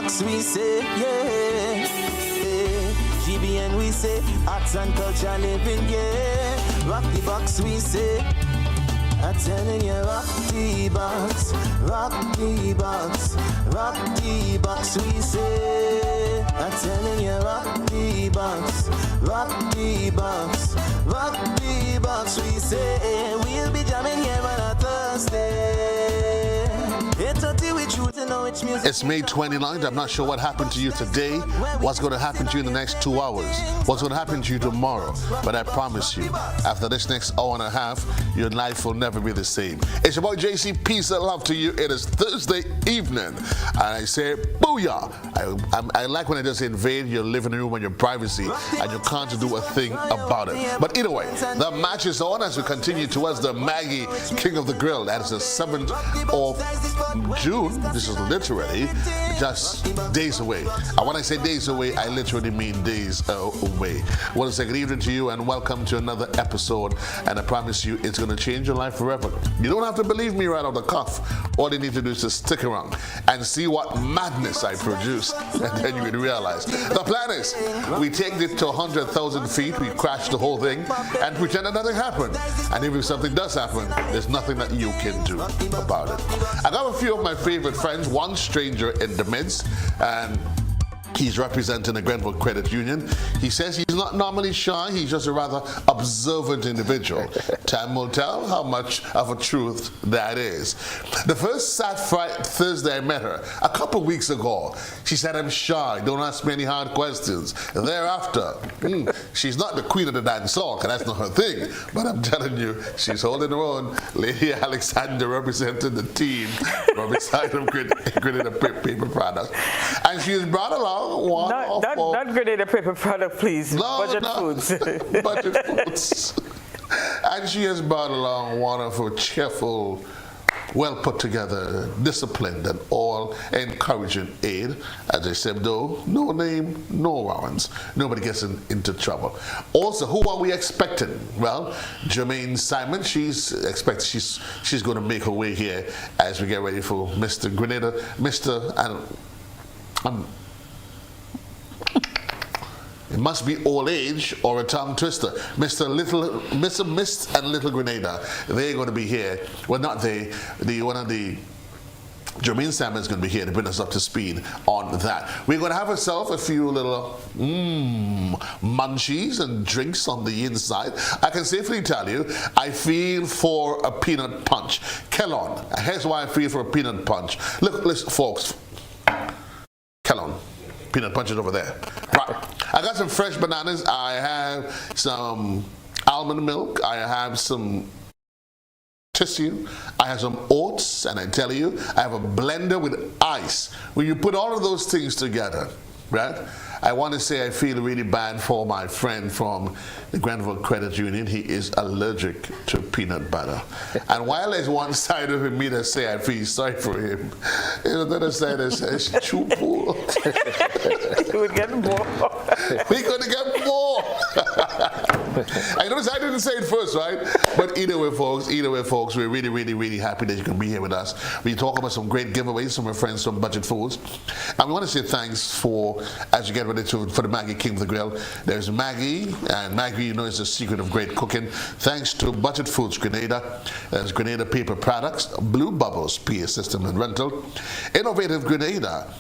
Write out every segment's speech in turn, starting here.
box, we say, yeah. GBN, we say, arts and culture living, yeah. Rock the box, we say. I'm telling you, rock the box, rock the box, rock the box, we say. I'm telling you, rock the box, rock the box, rock the box, we say. We'll be jamming here on a Thursday. It's May 29th. I'm not sure what happened to you today, what's going to happen to you in the next 2 hours, what's going to happen to you tomorrow. But I promise you, after this next hour and a half, your life will never be the same. It's your boy JC. Peace and love to you. It is Thursday evening. And I say, booyah. I like when I just invade your living room and your privacy and you can't do a thing about it. But either way, the match is on as we continue towards the Maggie King of the Grill. That is the 7th of June. This is literally just days away. And when I say days away, I literally mean days away. I want to say good evening to you and welcome to another episode. And I promise you, it's going to change your life forever. You don't have to believe me right off the cuff. All you need to do is just stick around and see what madness I produce. And then you will realize. The plan is, we take it to 100,000 feet, we crash the whole thing, and pretend that nothing happened. And if something does happen, there's nothing that you can do about it. I got a few of my favorite friends, one stranger in the midst, and he's representing the Grenville Credit Union. He says he's not normally shy, he's just a rather observant individual. Time will tell how much of a truth that is. The first Thursday I met her, a couple weeks ago, she said, I'm shy, don't ask me any hard questions. Thereafter, she's not the queen of the dance hall, because that's not her thing, but I'm telling you, she's holding her own. Lady Alexander representing the team from beside of Grenada Paper Products. And she's brought along not Grenada Paper Product, please. Budget Foods. Budget Foods. And she has brought along one of her cheerful, well put together, disciplined, and all encouraging aid. As I said, though, no name, no warrants. Nobody gets into trouble. Also, who are we expecting? Well, Jermaine Simon, she's going to make her way here as we get ready for Mr. Grenada, it must be old age or a tongue twister. Mr. Mist and Little Grenada, they're going to be here. Well, not they. One of the Jermaine Salmon is going to be here to bring us up to speed on that. We're going to have ourselves a few little munchies and drinks on the inside. I can safely tell you, I feel for a peanut punch. Kellon, here's why I feel for a peanut punch. Look, listen, folks. Kellon. Peanut punch is over there. Right. I got some fresh bananas. I have some almond milk. I have some tissue. I have some oats. And I tell you, I have a blender with ice. When you put all of those things together, right? I want to say I feel really bad for my friend from the Grenville Credit Union. He is allergic to peanut butter. And while there's one side of me that say I feel sorry for him, there's another side that says, too poor. He would get more. We're going to get more. I notice I didn't say it first, right? But either way, folks, we're really, really, really happy that you can be here with us. We talk about some great giveaways from our friends from Budget Foods. And we want to say thanks for, as you get ready for the Maggie King of the Grill. There's Maggie, and Maggie, you know, is the secret of great cooking. Thanks to Budget Foods Grenada. There's Grenada Paper Products, Blue Bubbles PA System and Rental, Innovative Grenada.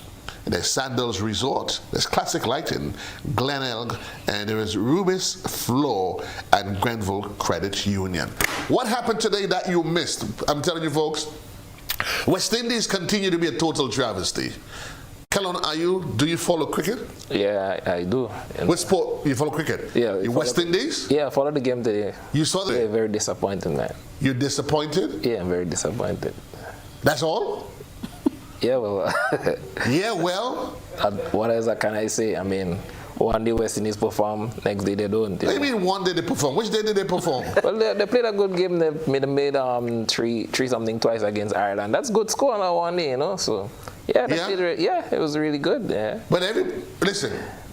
There's Sandals Resort, there's Classic Lighting, Glen Elg, and there is Rubis Floor and Grenville Credit Union. What happened today that you missed? I'm telling you, folks, West Indies continue to be a total travesty. Kellon, do you follow cricket? Yeah, I do. What sport? You follow cricket? Yeah. In West Indies? Yeah, I followed the game today. You saw the game? Yeah, very disappointed, man. You're disappointed? Yeah, I'm very disappointed. That's all? Yeah, well. Yeah, well? What else can I say? I mean, one day West Indies perform, next day they don't. What do you mean one day they perform? Which day did they perform? Well, they played a good game. They made three something twice against Ireland. That's good score on one day, you know. So yeah, it was really good. Yeah. But listen,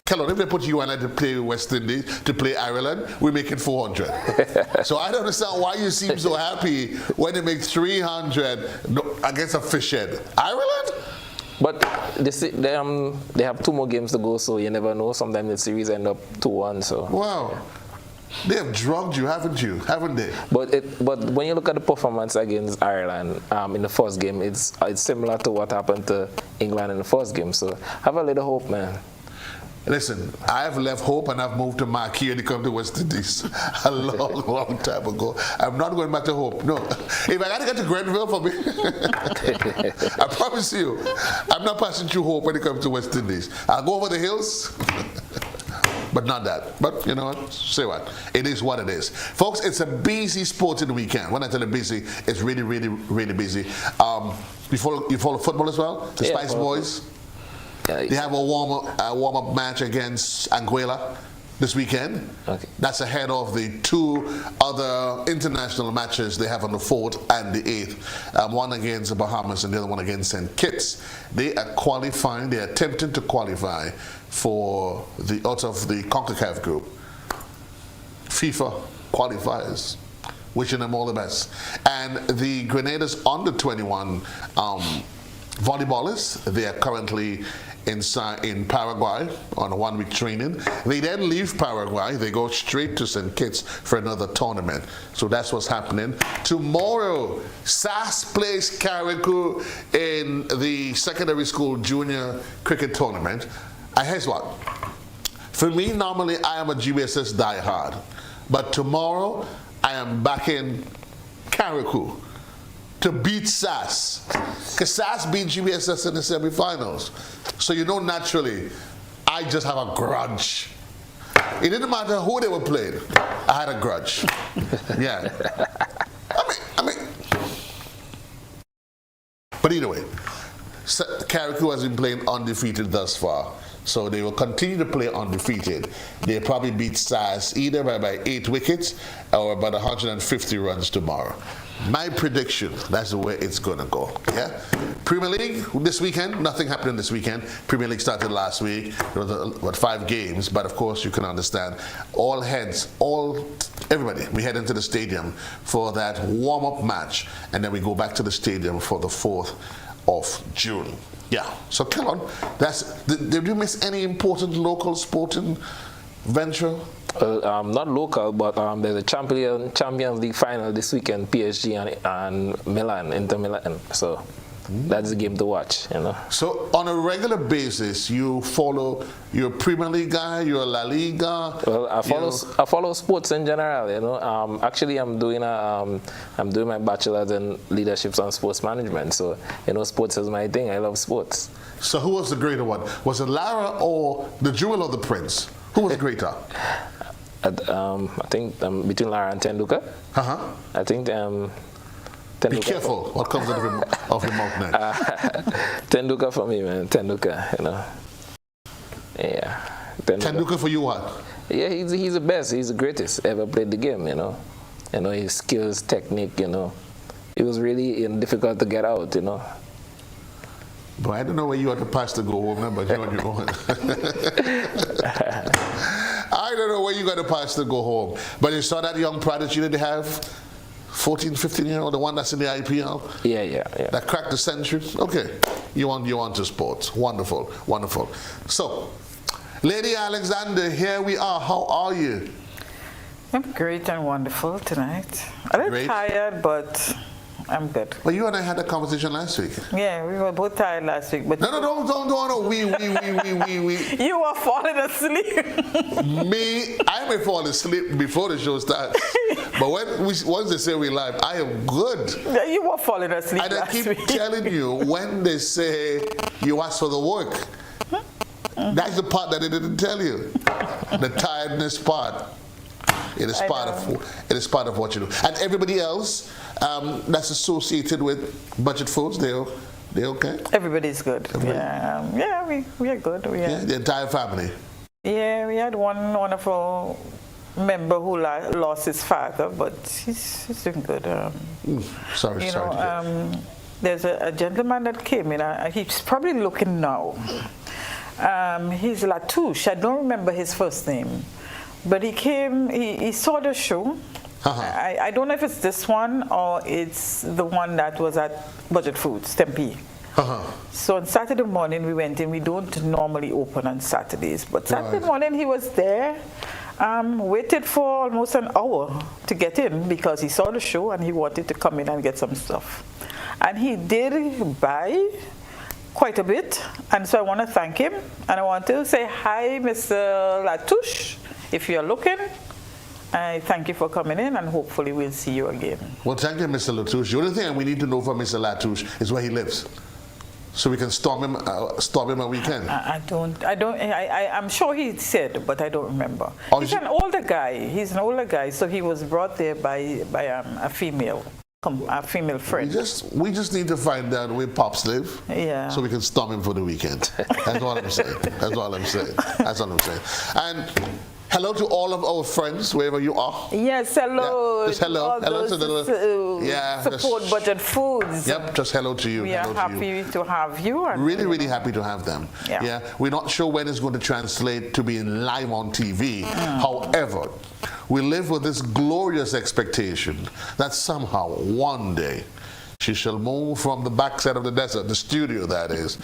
Kellon, if they put you and I to play West Indies, to play Ireland, we make it 400. So I don't understand why you seem so happy when they make 300 against a fish head. Ireland? But they have 2 more games to go, so you never know. Sometimes the series end up 2-1. So. Wow. They have drugged you, haven't they? But when you look at the performance against Ireland in the first game, it's similar to what happened to England in the first game. So have a little hope, man. Listen, I've left Hope and I've moved to Marquis to come to West Indies a long, long time ago. I'm not going back to Hope. No. If I got to get to Grenville for me, I promise you, I'm not passing through Hope when it comes to West Indies. I'll go over the hills. But not that. But you know what? Say what? It is what it is. Folks, it's a busy sporting weekend. When I tell you busy, it's really, really, really busy. You follow football as well? The Spice Boys? They have a warm-up match against Anguilla this weekend. Okay. That's ahead of the 2 other international matches they have on the 4th and the 8th. One against the Bahamas and the other one against St. Kitts. They are qualifying. They are attempting to qualify for out of the CONCACAF group. FIFA qualifiers. Wishing them all the best. And the Grenadiers under 21 volleyballists, they are currently in Paraguay on a 1-week training. They then leave Paraguay. They go straight to St. Kitts for another tournament. So that's what's happening. Tomorrow, SAS plays Carriacou in the secondary school junior cricket tournament. And here's what. For me, normally I am a GBSS diehard. But tomorrow, I am back in Carriacou to beat SAS. Because SAS beat GBSS in the semifinals. So you know, naturally, I just have a grudge. It didn't matter who they were playing. I had a grudge. Yeah. I mean. But either way, Carriacou has been playing undefeated thus far. So they will continue to play undefeated. They'll probably beat SAS either by 8 wickets or about 150 runs tomorrow. My prediction, that's the way it's going to go. Yeah. Premier League this weekend, nothing happening this weekend. Premier League started last week. There was 5 games, but of course you can understand everybody, we head into the stadium for that warm-up match, and then we go back to the stadium for the 4th of June. Yeah. So come on. Did you miss any important local sporting venture? Not local, but there's a Champions League final this weekend, PSG and Milan, Inter Milan. So that's the game to watch, you know. So on a regular basis, you follow, you're a Premier League guy, you're a La Liga. Well, I follow sports in general, you know. Actually, I'm doing my bachelor's in leadership and sports management. So you know, sports is my thing. I love sports. So who was the greater one? Was it Lara or the Jewel or the Prince? Who was greater? I think between Lara and Tenduka. I think Tenduka. Be careful what comes out of your mouth next. Tenduka for me, man. Tenduka, you know. Yeah. Tenduka for you what? Yeah, he's the best. He's the greatest ever played the game, you know. You know, his skills, technique, you know. It was really difficult to get out, you know. But I don't know where you had to pass to go home, but you're on your own. I don't know where you got to pass to go home. But you saw that young prodigy that they have, 14, 15-year-old, the one that's in the IPL? Yeah. That cracked the century? Okay. You on to sports. Wonderful, wonderful. So, Lady Alexander, here we are. How are you? I'm great and wonderful tonight. A little tired, but I'm good. Well, you and I had a conversation last week. Yeah, we were both tired last week. But No. We. You were falling asleep. I may fall asleep before the show starts. But once they say we live, I am good. Yeah, you were falling asleep and last week. I keep telling you, when they say you ask for the work, that's the part that they didn't tell you. The tiredness part. It is part of what you do. And everybody else that's associated with Budget Foods, they're okay? Everybody's good. Yeah, we are good. The entire family? Yeah, we had one wonderful member who lost his father, but he's doing good. Sorry. There's a gentleman that came in. He's probably looking now. He's Latouche. I don't remember his first name. But he came, he saw the show. I don't know if it's this one or it's the one that was at Budget Foods, Tempe. So on Saturday morning we went in. We don't normally open on Saturdays, but Saturday morning he was there. Waited for almost an hour to get in because he saw the show and he wanted to come in and get some stuff. And he did buy quite a bit, and so I want to thank him, and I want to say hi, Mr. Latouche, if you're looking. I thank you for coming in, and hopefully we'll see you again. Well, thank you, Mr. Latouche. The only thing we need to know from Mr. Latouche is where he lives, so we can storm him a weekend. I'm sure he said, but I don't remember. He's an older guy, so he was brought there by a female friend. We just need to find out where Pops live, so we can storm him for the weekend. That's all I'm saying. That's all I'm saying. And hello to all of our friends, wherever you are. Yes, hello. Yeah, just hello. Hello to the support budget foods. Yep, just hello to you. We are happy to have you. And really happy to have them. Yeah. We're not sure when it's going to translate to being live on TV. However, we live with this glorious expectation that somehow, one day, she shall move from the backside of the desert, the studio that is,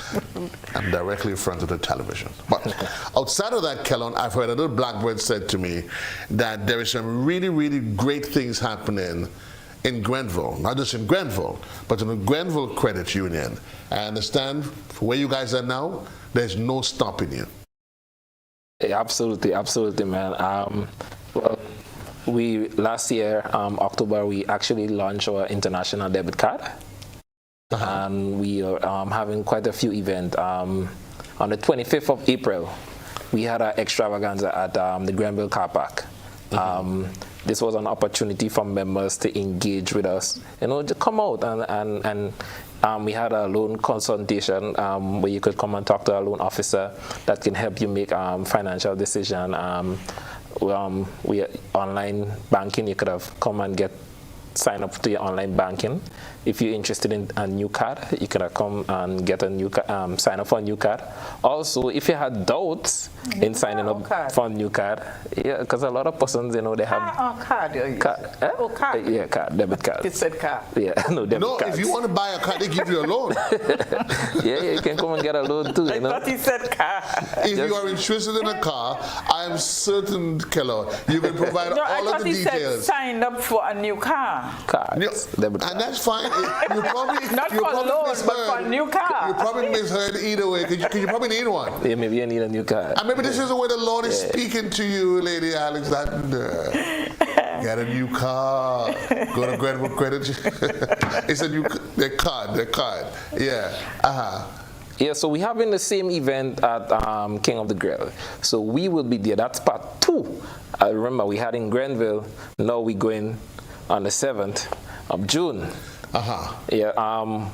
and directly in front of the television. But outside of that, Kellon, I've heard a little blackbird said to me that there is some really great things happening in Grenville. Not just in Grenville, but in the Grenville Credit Union. I understand, for where you guys are now, there's no stopping you. Yeah, absolutely, man. Well, last year, October, we actually launched our international debit card. And we are having quite a few events. On the 25th of April, we had an extravaganza at the Grenville car park. This was an opportunity for members to engage with us, to come out and we had a loan consultation where you could come and talk to a loan officer that can help you make financial decision. We online banking, you could have come and sign up to your online banking. If you're interested in a new card, you could have come and get a new sign up for a new card. Also, if you had doubts in signing up for a new card, because a lot of persons, they have card. Debit card. You said card. Yeah, debit cards. If you want to buy a card, they give you a loan. You can come and get a loan too. I thought he said car. If you are interested in a car, I am certain, Keller, you can provide all of the details. I thought he said signed up for a new car. Debit card. And that's fine. You probably not for a loan, but for a new car. You probably misheard either way, because you probably need one. Yeah, maybe you need a new car. And maybe this is the way the Lord is speaking to you, Lady Alexander. Get a new car. Go to Grenville Credit. It's a new card. Yeah. Yeah, so we're having the same event at King of the Grill. So we will be there. That's part 2. I remember we had in Grenville. Now we're going on the 7th of June. Yeah.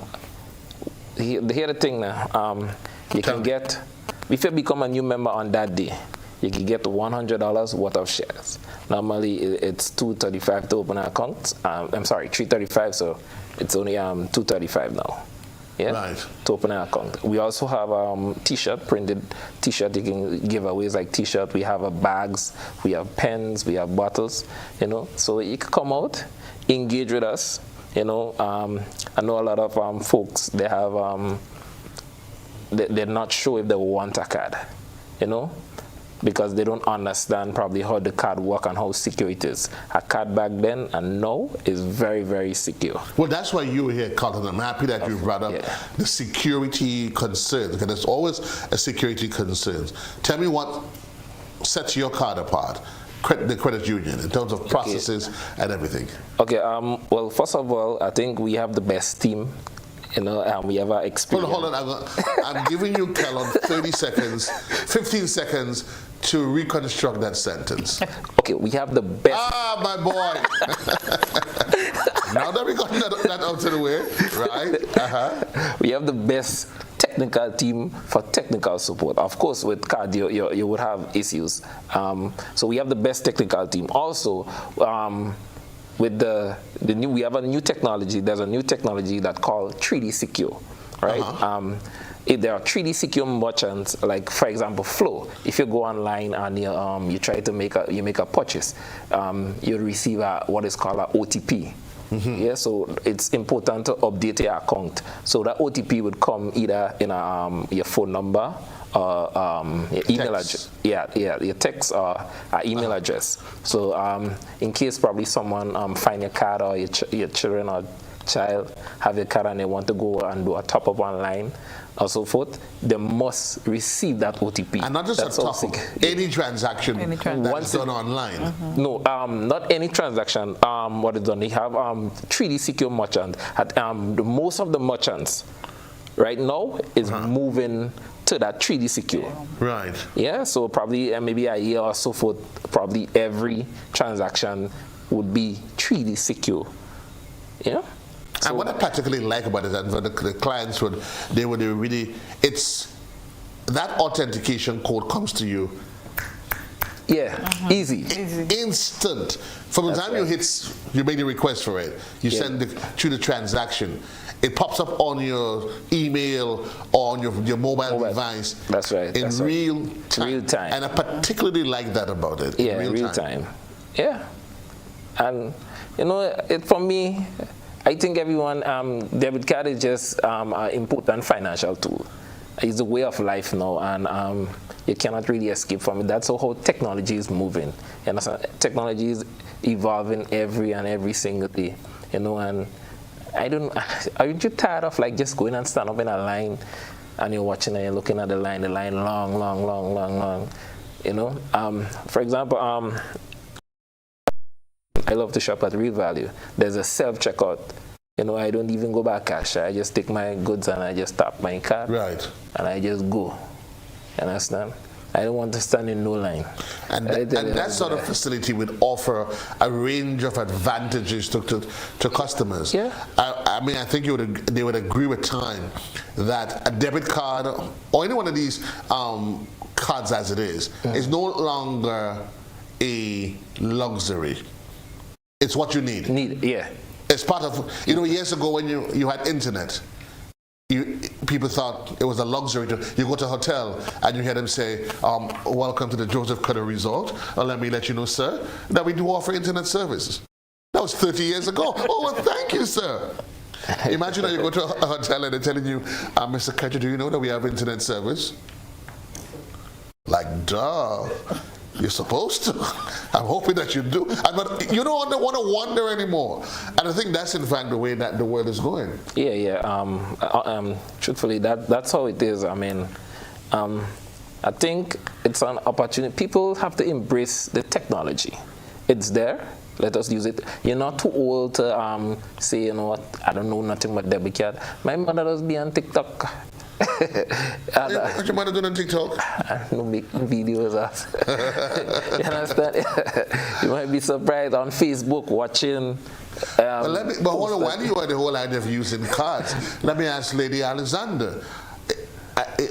Here the thing now. You can get, if you become a new member on that day, you can get $100 worth of shares. Normally it's $235 to open an account. I'm sorry, $335, so it's only $235 now. Yeah, right. To open an account. We also have T-shirt, printed T-shirt. You can give aways like T-shirt. We have bags, we have pens, we have bottles. So you can come out, engage with us. I know a lot of folks, they have they're not sure if they want a card, because they don't understand probably how the card works and how secure it is. A card back then and now is very, very secure. Well, that's why you were here, Carlton. I'm happy that you brought up the security concerns, because there's always a security concerns. Tell me what sets your card apart, the credit union, in terms of processes and everything. Okay. Well, first of all, I think we have the best team. We ever experienced. Hold on. I'm giving you, Kellon, 30 seconds, 15 seconds to reconstruct that sentence. Okay, we have the best. Ah, my boy. Now that we got that out of the way, right? We have the best technical team for technical support. Of course, with card, you would have issues. So we have the best technical team. Also, with we have a new technology. There's a new technology that's called 3D Secure, right? If there are 3D Secure merchants, like for example Flow, if you go online and you try to make a purchase, you'll receive what is called an OTP. Yeah, so it's important to update your account. So that OTP would come either in your phone number or your email address. Yeah, your text or email address. So in case probably someone find your card, or your children or child have your card and they want to go and do a top up online or so forth, they must receive that OTP. And not just a top up, any transaction that's done online. No, not any transaction. What is done? They have 3D secure merchant. Most of the merchants right now is moving to that 3D secure. Right. Yeah, so probably maybe a year or so forth, probably every transaction would be 3D secure. Yeah. So, and what I particularly like about it, and for the clients would really, it's that authentication code comes to you. Yeah, easy. Instant. From the time you make the request for it, you send through the transaction, it pops up on your email or on your mobile device. That's right. In real time. And I particularly like that about it. Yeah, real time. Yeah. And you know, for me, I think everyone, debit card is just an important financial tool. It's a way of life now, and you cannot really escape from it. That's how technology is moving. And technology is evolving every single day. You know, and aren't you tired of like just going and stand up in a line, and you're watching and you're looking at the line long. You know, for example, I love to shop at Real Value. There's a self-checkout. You know, I don't even go by cash. I just take my goods and I just tap my card. Right. And I just go. You understand? I don't want to stand in no line. And that sort of facility would offer a range of advantages to customers. Yeah. I mean, I think they would agree with time that a debit card or any one of these cards as it is no longer a luxury. It's what you need. Yeah. It's part of, you know, years ago when you had internet, people thought it was a luxury. You go to a hotel and you hear them say, welcome to the Joseph Cadore Resort. Let me let you know, sir, that we do offer internet services. That was 30 years ago. Oh, well, thank you, sir. Imagine that you go to a hotel and they're telling you, Mr. Cadore, do you know that we have internet service? Like, duh. You're supposed to. I'm hoping that you do. But you don't want to wonder anymore. And I think that's in fact the way that the world is going. Yeah. Truthfully, that's how it is. I mean, I think it's an opportunity. People have to embrace the technology. It's there. Let us use it. You're not too old to say, you know what, I don't know nothing about debit card. My mother does be on TikTok. What your mother doing on TikTok? No, making videos. You understand? You might be surprised on Facebook watching. But hold on, while you are the whole idea of using cards, let me ask Lady Alexander.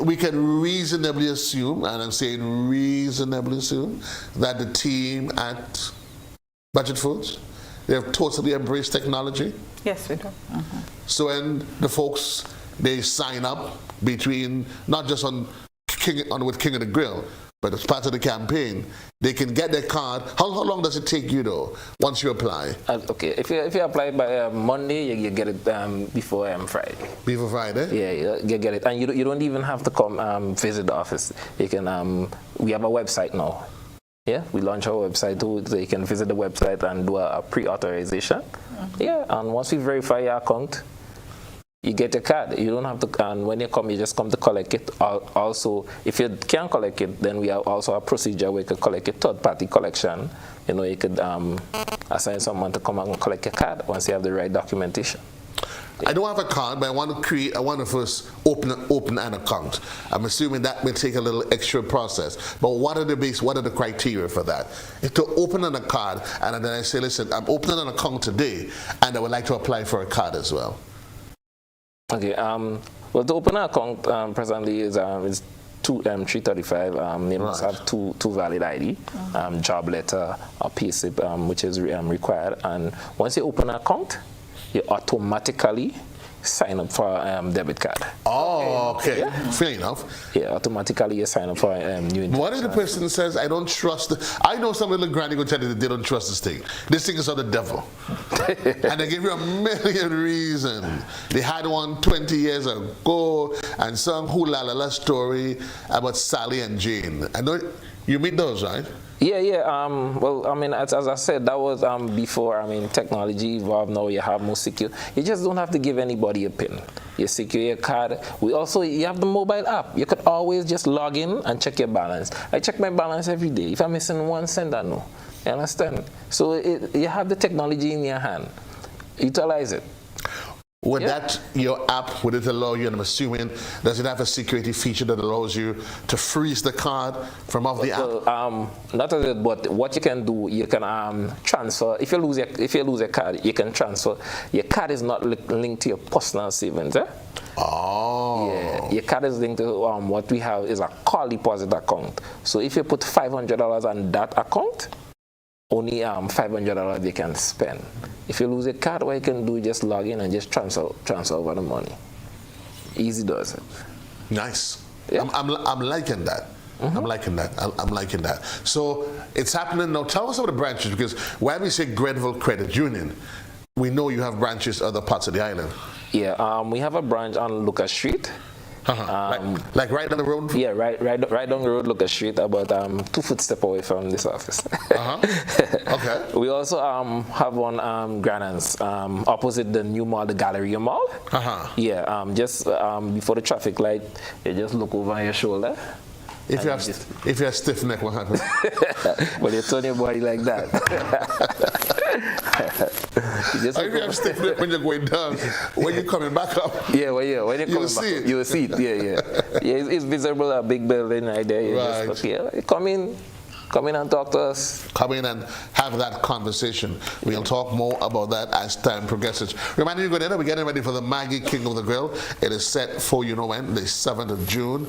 We can reasonably assume, and I'm saying reasonably assume, that the team at Budget Foods, they have totally embraced technology? Yes, we do. So when the folks, they sign up between, not just with King of the Grill, but as part of the campaign, they can get their card. How long does it take you though, once you apply? Okay, if you apply by Monday, you get it before Friday. Before Friday? Yeah, you get it. And you don't even have to come visit the office. You can, we have a website now. Yeah, we launch our website too, so you can visit the website and do a pre-authorization. Yeah, and once we verify your account, you get a card. You don't have to, and when you come, you just come to collect it. Also, if you can't collect it, then we have also a procedure where you can collect a third-party collection. You know, you could assign someone to come and collect your card once you have the right documentation. I don't have a card, but I want to first open an account. I'm assuming that may take a little extra process. But what are the criteria for that? To open an account, and then I say, listen, I'm opening an account today, and I would like to apply for a card as well. Okay. Well, to open an account presently is $335. You must have two valid ID, job letter, or payslip, which is required. And once you open an account, you automatically sign up for debit card. Oh, okay. Yeah. Fair enough. Yeah, automatically you sign up for new. What if the person says, I don't trust I know some little granny will tell you that they don't trust this thing. This thing is of the devil. And they give you a million reasons. They had one 20 years ago, and some hula-la-la story about Sally and Jane. I know you meet those, right? Yeah. Well, I mean, as I said, that was before. I mean, technology evolved. Now you have more secure. You just don't have to give anybody a PIN. You secure your card. You have the mobile app. You could always just log in and check your balance. I check my balance every day. If I'm missing 1 cent, I know. You understand? So you have the technology in your hand. Utilize it. Would your app, would it allow you, and I'm assuming, does it have a security feature that allows you to freeze the card from off the app? Not only that, but what you can do, you can transfer. If you lose your card, you can transfer. Your card is not linked to your personal savings. Oh. Yeah, your card is linked to what we have is a call deposit account. So if you put $500 on that account, only $500 you can spend. If you lose a card, what you can do is just log in and just transfer over the money. Easy does it. Nice. Yeah. I'm liking that. I'm liking that. I'm liking that. So it's happening now. Tell us about the branches, because when we say Grenville Credit Union, we know you have branches other parts of the island. Yeah, we have a branch on Lucas Street. Like right down the road? Yeah, right down the road, Lucas Street, about 2 footsteps away from this office. Okay. We also have one Granans opposite the new mall, the Galleria Mall. Yeah, just before the traffic light, you just look over your shoulder. If you have a stiff neck, what happens? Well, you turn your body like that. If you have stiff neck when you're going down, when you're coming back up, when you're coming back, you will see it. Yeah, it's visible, a big building right there. You just look here. Come in and talk to us. Come in and have that conversation. We'll talk more about that as time progresses. Reminding you, we're getting ready for the Maggie King of the Grill. It is set for, you know when, the 7th of June.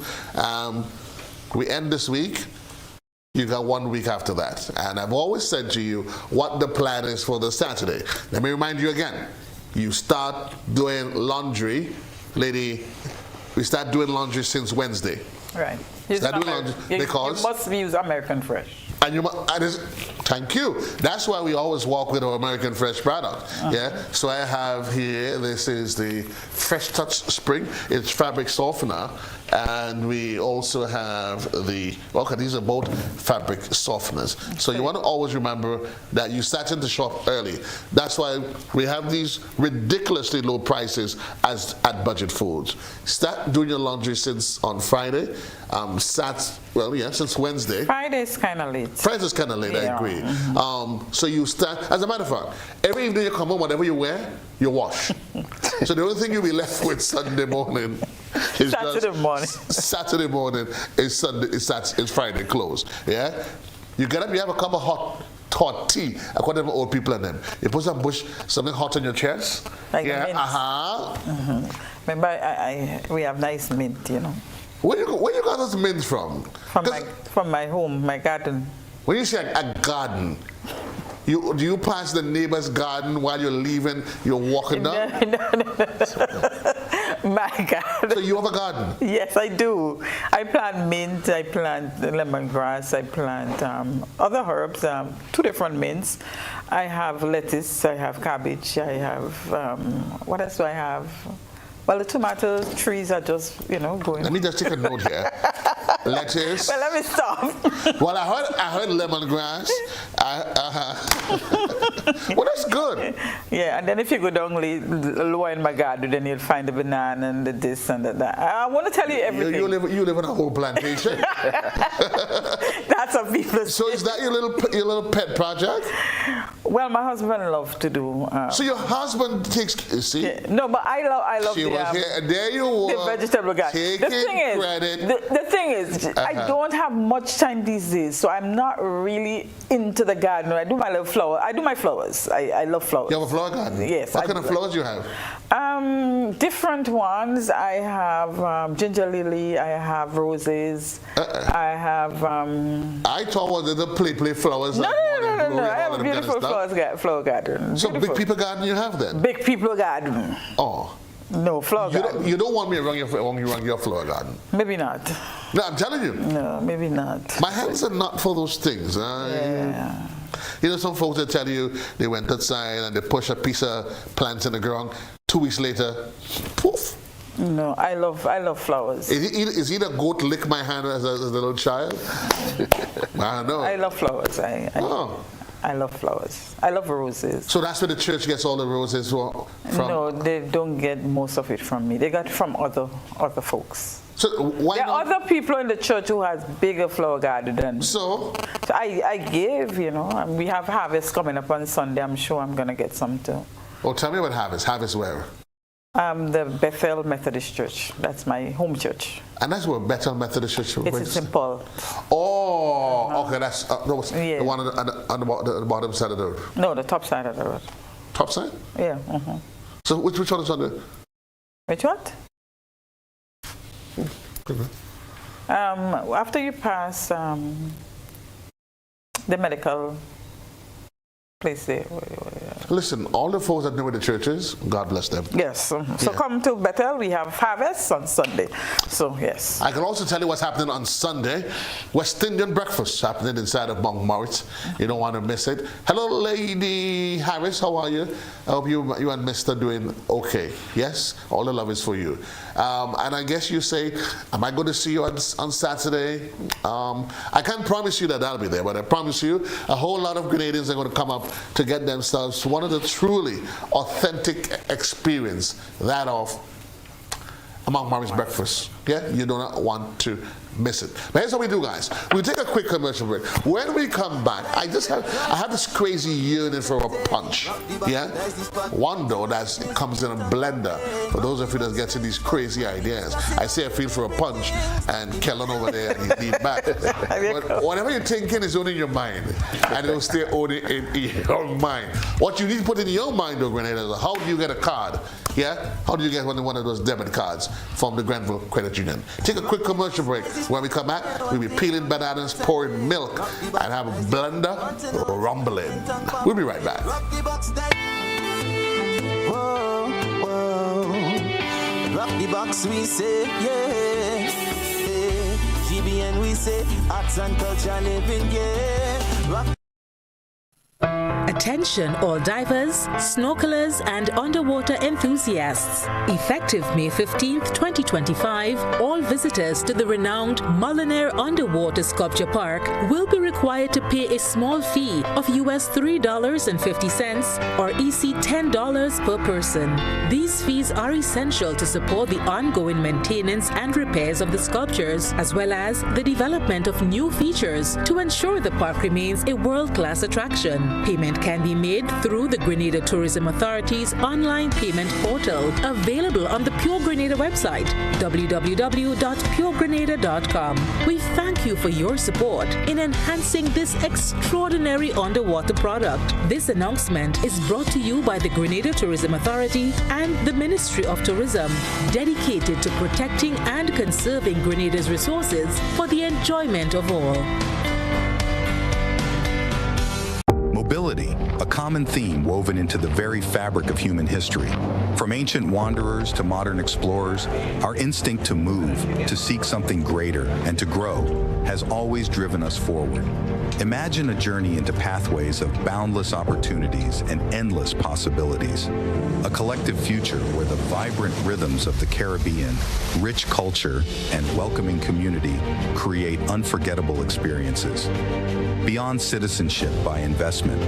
We end this week. You got 1 week after that. And I've always said to you what the plan is for the Saturday. Let me remind you again. You start doing laundry. Lady, we start doing laundry since Wednesday. Right. Start doing laundry because you must use American Fresh. And thank you. That's why we always walk with our American Fresh product. Yeah. So I have here, this is the Fresh Touch Spring. It's fabric softener. And we also have these are both fabric softeners. So you want to always remember that you start in the shop early. That's why we have these ridiculously low prices at Budget Foods. Start doing your laundry since on Friday. Since Wednesday. Friday's kind of late. Friday's kind of late, I agree. So you start, as a matter of fact, every evening you come home, whatever you wear, you wash. So the only thing you'll be left with Sunday morning is Saturday morning is Friday closed. Yeah? You get up, you have a cup of hot tea, according to old people and them. You put something hot on your chest. Like mint. Remember, we have nice mint, you know. Where you got those mints from? From my home, my garden. When you say a garden, do you pass the neighbor's garden while you're leaving? You're walking down? No. My garden. So you have a garden? Yes, I do. I plant mint, I plant lemongrass, I plant other herbs, 2 different mints. I have lettuce, I have cabbage, I have, what else do I have? Well, the tomato trees are just, going. Let me just take a note here. Lettuce. Well, let me stop. Well, I heard lemongrass. Well, that's good. Yeah, and then if you go down lower in my garden, then you'll find the banana and the this and the that. I want to tell you everything. You live in a whole plantation. That's a people. So is that your little pet project? Well, my husband loves to do. So your husband takes. See? Yeah, no, but I love she was here, and there you were. The vegetable garden. The thing is, I don't have much time these days, so I'm not really into the garden. I do my little flower. I do my flowers. I love flowers. You have a flower garden? Yes. What kind of flowers do you have? Different ones. I have ginger lily. I have roses. I have. I thought was the play flowers. No. I have a beautiful flower garden. So big people garden you have then? Big people garden. Oh. No, flower garden. You don't want me around your flower garden. Maybe not. No, I'm telling you. No, maybe not. My hands are not for those things. Yeah. You know, some folks that tell you they went outside and they push a piece of plant in the ground. 2 weeks later, poof. No, I love flowers. Is it a goat lick my hand as a little child? I don't know. I love flowers. I love flowers. I love roses. So that's where the church gets all the roses from? No, they don't get most of it from me. They got it from other folks. So why there are not? other people in the church who has bigger flower garden than So I give, you know, and we have harvest coming up on Sunday. I'm sure I'm gonna get some too. Oh, tell me about harvest. Harvest where? The Bethel Methodist Church. That's my home church. And that's where Bethel Methodist Church is. It's in St. Paul. Oh, okay. That's the one on the bottom side of the road. No, the top side of the road. Top side? Yeah. So which one is on the? Which what? After you pass the medical place there. Listen, all the folks that know where the church is, God bless them. Yes. So come to Bethel. We have harvest on Sunday. So yes. I can also tell you what's happening on Sunday. West Indian breakfast happening inside of Mount Morris. You don't want to miss it. Hello, Lady Harris. How are you? I hope you and Mr. doing okay. Yes? All the love is for you. And I guess you say, am I going to see you on Saturday? I can't promise you that I'll be there, but I promise you a whole lot of Grenadians are going to come up to get themselves one of the truly authentic experience, that of a Mount Morris breakfast. Yeah, you do not want to miss it. But here's what we do, guys. We take a quick commercial break. When we come back, I have this crazy yearning for a punch. Yeah, one though that comes in a blender. For those of you that gets in these crazy ideas, I say I feel for a punch, and Kellen over there, he lead back. But whatever you're thinking is only in your mind, and it'll stay only in your mind. What you need to put in your mind, though, Grenada, is how do you get a card? Yeah, how do you get one of those debit cards from the Grenville Credit Union? Take a quick commercial break. When we come back, we'll be peeling bananas, pouring milk, and have a blender rumbling. We'll be right back. Whoa, whoa. Rock the box, we say, yeah. GBN, we say, arts and culture living, yeah. Rock. Attention all divers, snorkelers and underwater enthusiasts. Effective May 15th, 2025, all visitors to the renowned Mullinair Underwater Sculpture Park will be required to pay a small fee of US $3.50 or EC $10 per person. These fees are essential to support the ongoing maintenance and repairs of the sculptures, as well as the development of new features to ensure the park remains a world-class attraction. Payment can be made through the Grenada Tourism Authority's online payment portal, available on the Pure Grenada website, www.puregrenada.com. We thank you for your support in enhancing this extraordinary underwater product. This announcement is brought to you by the Grenada Tourism Authority and the Ministry of Tourism, dedicated to protecting and conserving Grenada's resources for the enjoyment of all. Mobility, a common theme woven into the very fabric of human history. From ancient wanderers to modern explorers, our instinct to move, to seek something greater, and to grow has always driven us forward. Imagine a journey into pathways of boundless opportunities and endless possibilities. A collective future where the vibrant rhythms of the Caribbean, rich culture, and welcoming community create unforgettable experiences. Beyond citizenship by investment,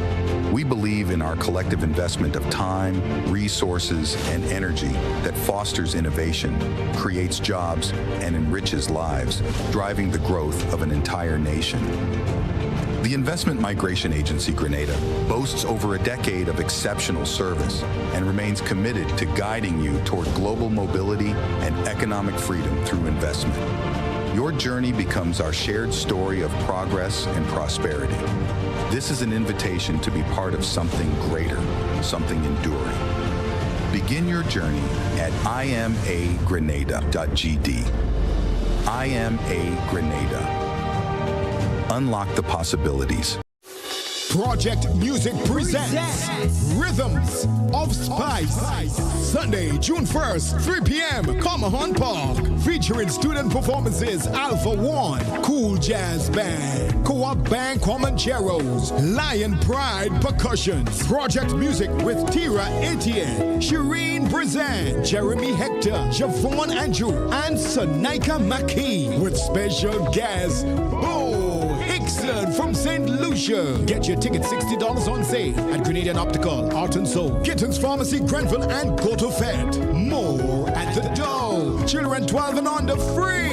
we believe in our collective investment of time, resources, and energy that fosters innovation, creates jobs, and enriches lives, driving the growth of an entire nation. The Investment Migration Agency Grenada boasts over a decade of exceptional service and remains committed to guiding you toward global mobility and economic freedom through investment. Your journey becomes our shared story of progress and prosperity. This is an invitation to be part of something greater, something enduring. Begin your journey at imagrenada.gd. IMA Grenada. Unlock the possibilities. Project Music presents Rhythms of Spice. Sunday, June 1st, 3 p.m., Comahan Park. Featuring student performances Alpha One, Cool Jazz Band, Co-op Band Comancheros, Lion Pride Percussions. Project Music with Tira Etienne, Shireen Brazan, Jeremy Hector, Javon Andrew, and Sonika McKee. With special guest, Bo Hickson from St. Lucia. Get your tickets $60 on sale at Grenadian Optical, Art and Soul, Kittens Pharmacy, Grenville, and Go to Fed. More at the door. Children 12 and under free.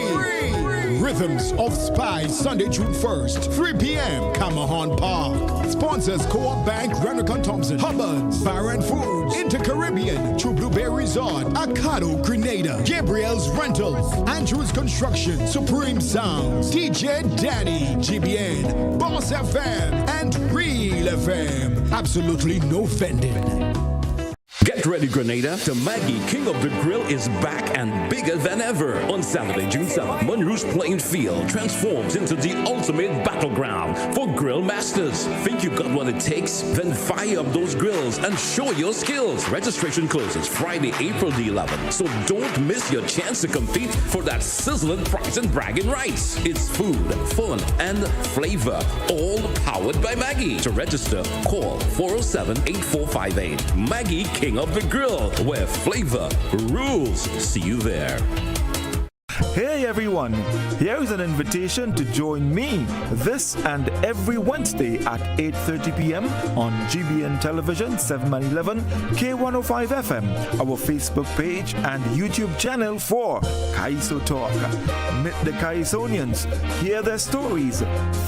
Rhythms of Spice, Sunday, June 1st, 3 p.m., Comahan Park. Sponsors Co-op Bank, Renwick & Thompson, Hubbard's, Baron Foods, Inter-Caribbean, True Blueberry Resort, Acado Grenada, Gabriel's Rentals, Andrews Construction, Supreme Sounds, DJ Danny, GBN, Boss FM, and Real FM. Absolutely no vending. Get ready, Grenada. The Maggie King of the Grill is back and bigger than ever. On Saturday, June 7th, Monroe's Plain Field transforms into the ultimate battleground for grill masters. Think you got what it takes? Then fire up those grills and show your skills. Registration closes Friday, April the 11th. So don't miss your chance to compete for that sizzling prize and bragging rights. It's food, fun, and flavor, all powered by Maggie. To register, call 407-8458. Maggie King of the Grill, where flavor rules. See you there. Hey everyone, here is an invitation to join me this and every Wednesday at 8:30 p.m. on GBN Television 711 K105 FM, our Facebook page and YouTube channel for Kaiso Talk. Meet the Kaisonians, hear their stories,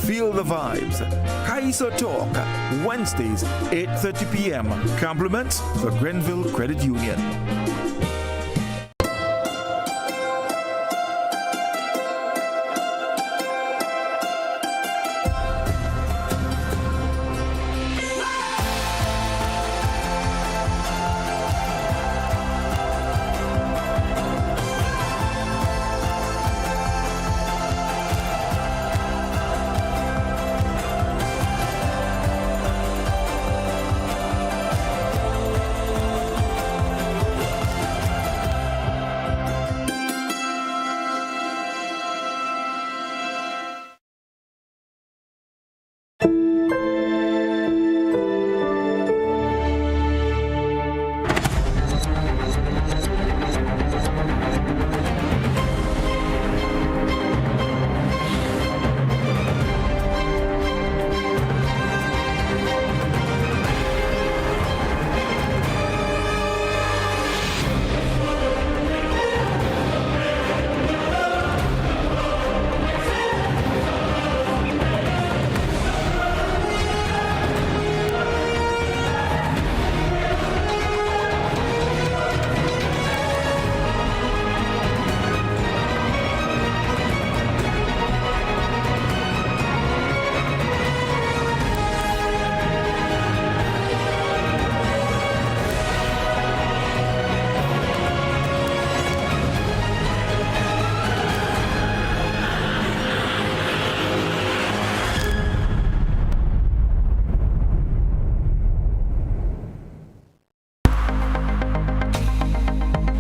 feel the vibes. Kaiso Talk, Wednesdays 8:30 p.m. Compliments for Grenville Credit Union.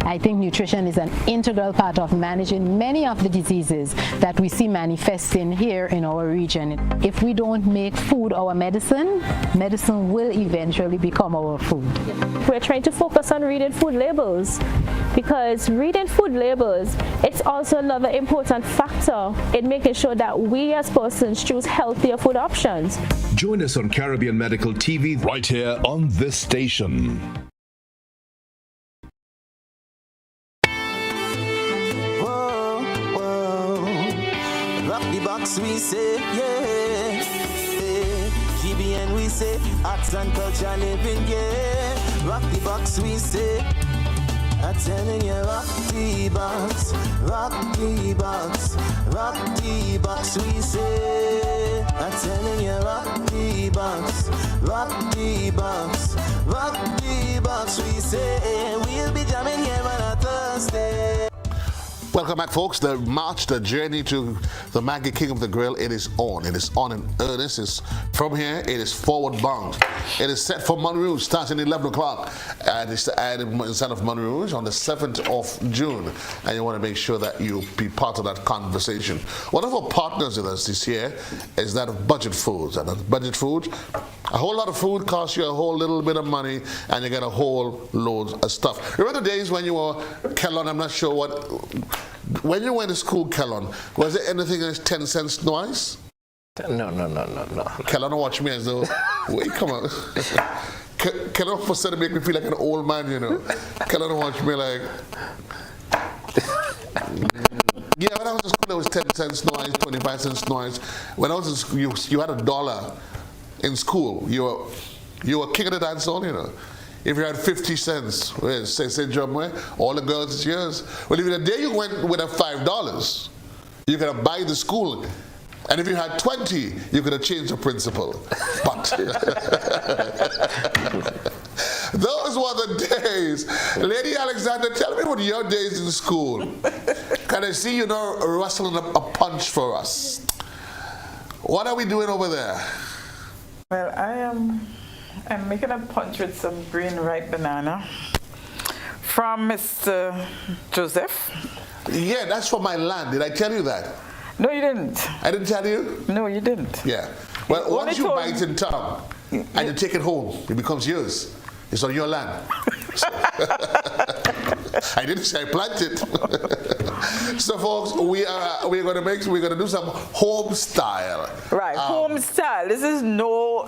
I think nutrition is an integral part of managing many of the diseases that we see manifesting here in our region. If we don't make food our medicine, medicine will eventually become our food. We're trying to focus on reading food labels, because reading food labels, it's also another important factor in making sure that we as persons choose healthier food options. Join us on Caribbean Medical TV right here on this station. We say, yeah, GBN we say, arts and culture living, yeah. Rock the box we say, I'm telling you, rock the box, rock the box, rock the box we say, I'm telling you, rock the box, rock the box, rock the box we say, we'll be jamming here on a Thursday. Welcome back, folks. The march, the journey to the Maggie King of the Grill, it is on. It is on in earnest. It's from here, it is forward bound. It is set for Monroe, starting at 11 o'clock. And it's inside of Monroe on the 7th of June. And you want to make sure that you be part of that conversation. One of our partners with us this year is that of Budget Foods. And at Budget Foods, a whole lot of food costs you a whole little bit of money, and you get a whole load of stuff. Remember the days when you were, Kellon, I'm not sure what, when you went to school, Kellon, was there anything that's 10 cents noise? No. Kellon watch me as though, wait, come on. Kellon for sudden make me feel like an old man, you know. Kellon watch me like, yeah, when I was in school, there was 10 cents noise, 25 cents noise. When I was in school, you had $1 in school. You were king of the dance hall, you know. If you had 50 cents, say John, all the girls is yours. Well, if the day you went with a $5, you could have buy the school. And if you had 20, you could have changed the principal. But those were the days. Lady Alexander, tell me what your days in school. Can I see you now rustling a punch for us? What are we doing over there? Well, I'm making a punch with some green ripe banana from Mr. Joseph. Yeah, that's from my land. Did I tell you that? No, you didn't. I didn't tell you? No, you didn't. Yeah. Well, once you buy it in town and you take it home, it becomes yours. It's on your land. I didn't say I planted. So, folks, we're gonna do some home style. Right, home style. This is no,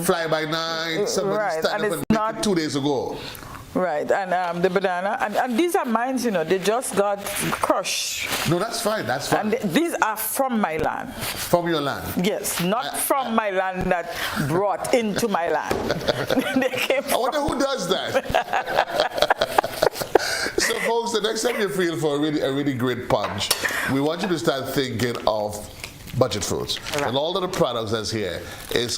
fly by night. Somebody right, stand and up it's and not 2 days ago. Right, and the banana, and these are mine, they just got crushed. No, that's fine, that's fine. And these are from my land. From your land? Yes, not from my land that brought into my land. They came from. I wonder who does that. So, folks, the next time you feel for a really great punch, we want you to start thinking of Budget Foods. Right. And all of the products that's here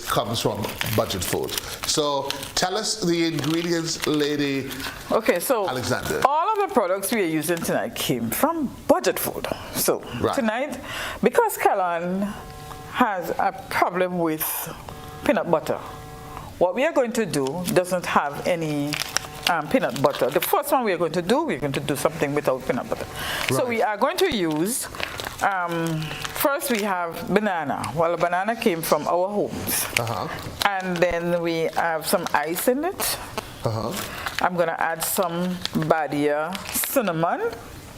comes from Budget Foods. So tell us the ingredients, Lady Alexander. All of the products we are using tonight came from Budget Food. So tonight, because Kellon has a problem with peanut butter, what we are going to do doesn't have any peanut butter. The first one we're going to do something without peanut butter. Right. So we are going to use, first we have banana. Well, the banana came from our homes. And then we have some ice in it. I'm going to add some Badia cinnamon.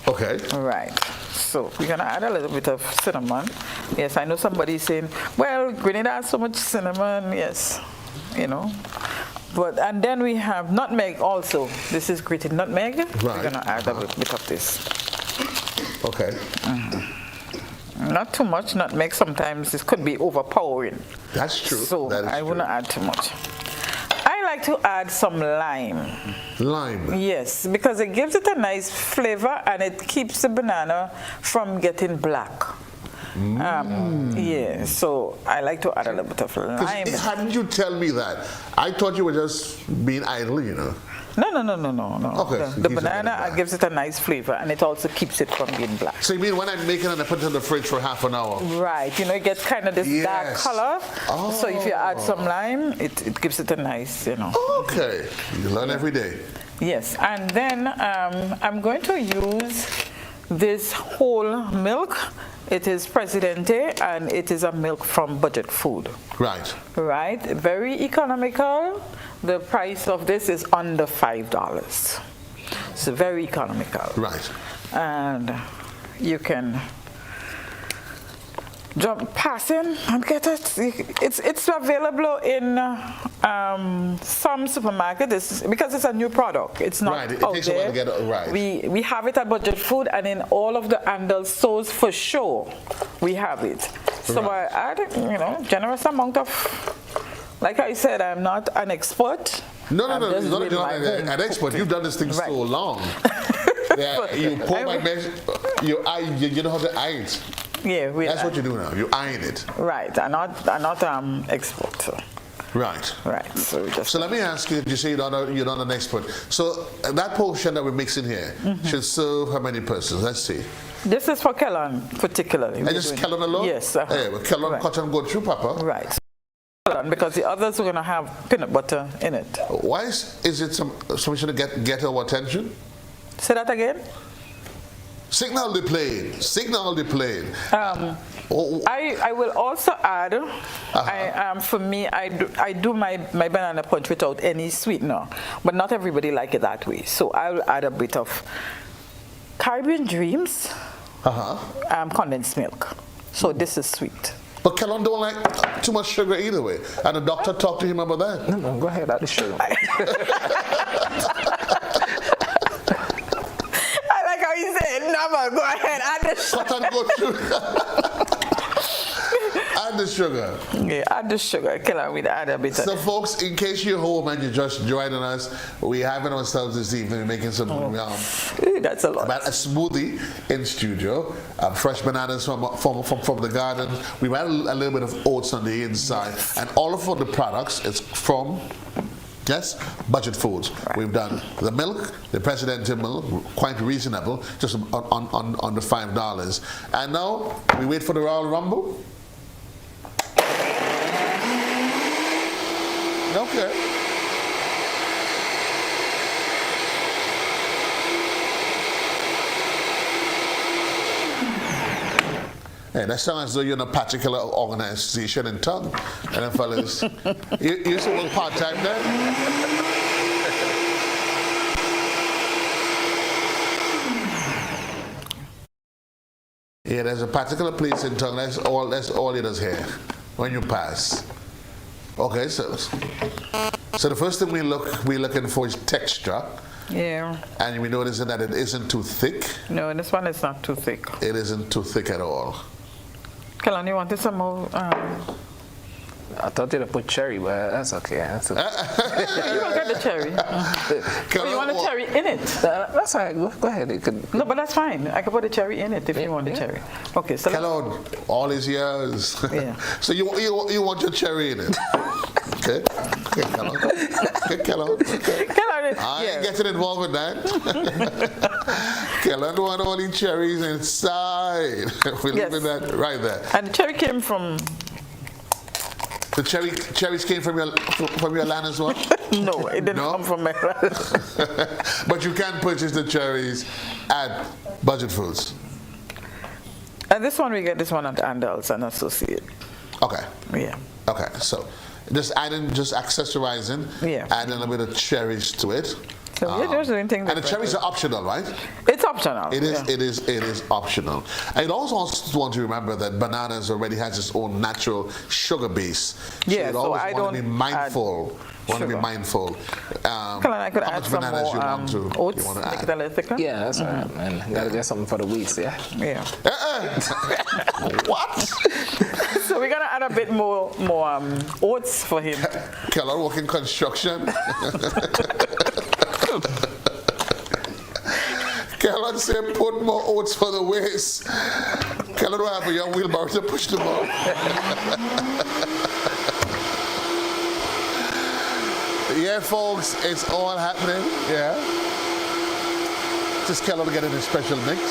Okay. Right. So we're going to add a little bit of cinnamon. Yes, I know somebody's saying, well, Grenada has so much cinnamon. Yes, and then we have nutmeg also. This is grated nutmeg. Right. We're going to add a bit of this. Okay. Not too much nutmeg. Sometimes this could be overpowering. That's true. So I wouldn't add too much. I like to add some lime. Lime? Yes, because it gives it a nice flavor and it keeps the banana from getting black. Yeah, so I like to add a little bit of lime. How did you tell me that? I thought you were just being idle, No. Okay. The banana gives it a nice flavor and it also keeps it from being black. So you mean when I make it and I put it in the fridge for half an hour? Right, it gets kind of this dark color. Oh. So if you add some lime, it gives it a nice, Okay, you learn every day. Yes, and then I'm going to use this whole milk. It is Presidente, and it is a milk from Budget Food. Right. Right. Very economical. The price of this is under $5. So very economical. Right. And you can pass in and get it. It's available in some supermarkets because it's a new product. It's not right. It out takes there. a while to get it right. We have it at Budget Food, and in all of the Andal stores for sure we have it. So I add, generous amount of. Like I said, I'm not an expert. No, you're not an expert. You've done this thing so long. You pour my measure. You know how to iron it. Yeah, that's what you do now. You iron it. Right. I'm not expert. So. Right. Right. So let me ask you, you say you're not an expert. So that portion that we're mixing here should serve how many persons? Let's see. This is for Kellon particularly. And just Kellon alone? Yes. Hey, well, Kellon cotton go through, Papa. Right. Because the others are going to have peanut butter in it. Why is it so we should get our attention? Say that again. Signal the plane. Signal the plane. I will also add, for me, I do my banana punch without any sweetener, but not everybody like it that way. So I will add a bit of Caribbean Dreams, condensed milk. So this is sweet. But Kellon don't like too much sugar either way. And the doctor talked to him about that. No, go ahead, add the sugar. I like how you said, no, go ahead, add the sugar. Cotton go through. Add the sugar. Yeah, add the sugar. Kellon, we'd add a bit. So, folks, in case you're home and you're just joining us, we're having ourselves this evening. We're making some that's a lot. About a smoothie in studio. Fresh bananas from the garden. We've had a little bit of oats on the inside, and all of the products is from. Yes, Budget Foods. Right. We've done the milk, the Presidential milk, quite reasonable, just on the $5. And now we wait for the Royal Rumble. Okay. Hey, that sounds as though you're in a particular organization in town. And then fellas, you used to work part-time there? Yeah, there's a particular place in town. That's all it is here when you pass. Okay, so the first thing we're looking for is texture. Yeah. And we notice that it isn't too thick. No, this one is not too thick. It isn't too thick at all. Kellon, you wanted some more? I thought you'd put cherry, but that's okay. That's okay. You will get the cherry. You want the cherry in it? That's all right. Go ahead. You could, no, but that's fine. I can put the cherry in it if you want the cherry. Okay, so Kellon, all his years. Yeah. So you want your cherry in it? Okay. Okay, Kellon. Okay, Kellon. Okay. Kellon, I ain't getting involved with that. Kellon want all the cherries inside. We're leaving that right there. And the cherry came from. The cherries came from your land as well? No, it didn't come from my land. But you can purchase the cherries at Budget Foods. And this one, we get this one at Andals and Associate. Okay. Yeah. Okay, so just accessorizing, adding a little bit of cherries to it. So we're just doing things. And the cherries are optional, right? It's optional. It is optional. And also want to remember that bananas already has its own natural sugar base. Yeah, so I want to be mindful. Kellon, I could add some more oats, make it a little thicker. Yeah, that's all right, man. Gotta get something for the weeks, yeah? Yeah. What? So we're gonna add a bit more oats for him. Kellon working construction. Kellon said put more oats for the waste. Kellon will have a young wheelbarrow to push them out. Yeah, folks, it's all happening. Yeah. Just Kellon getting a special mix.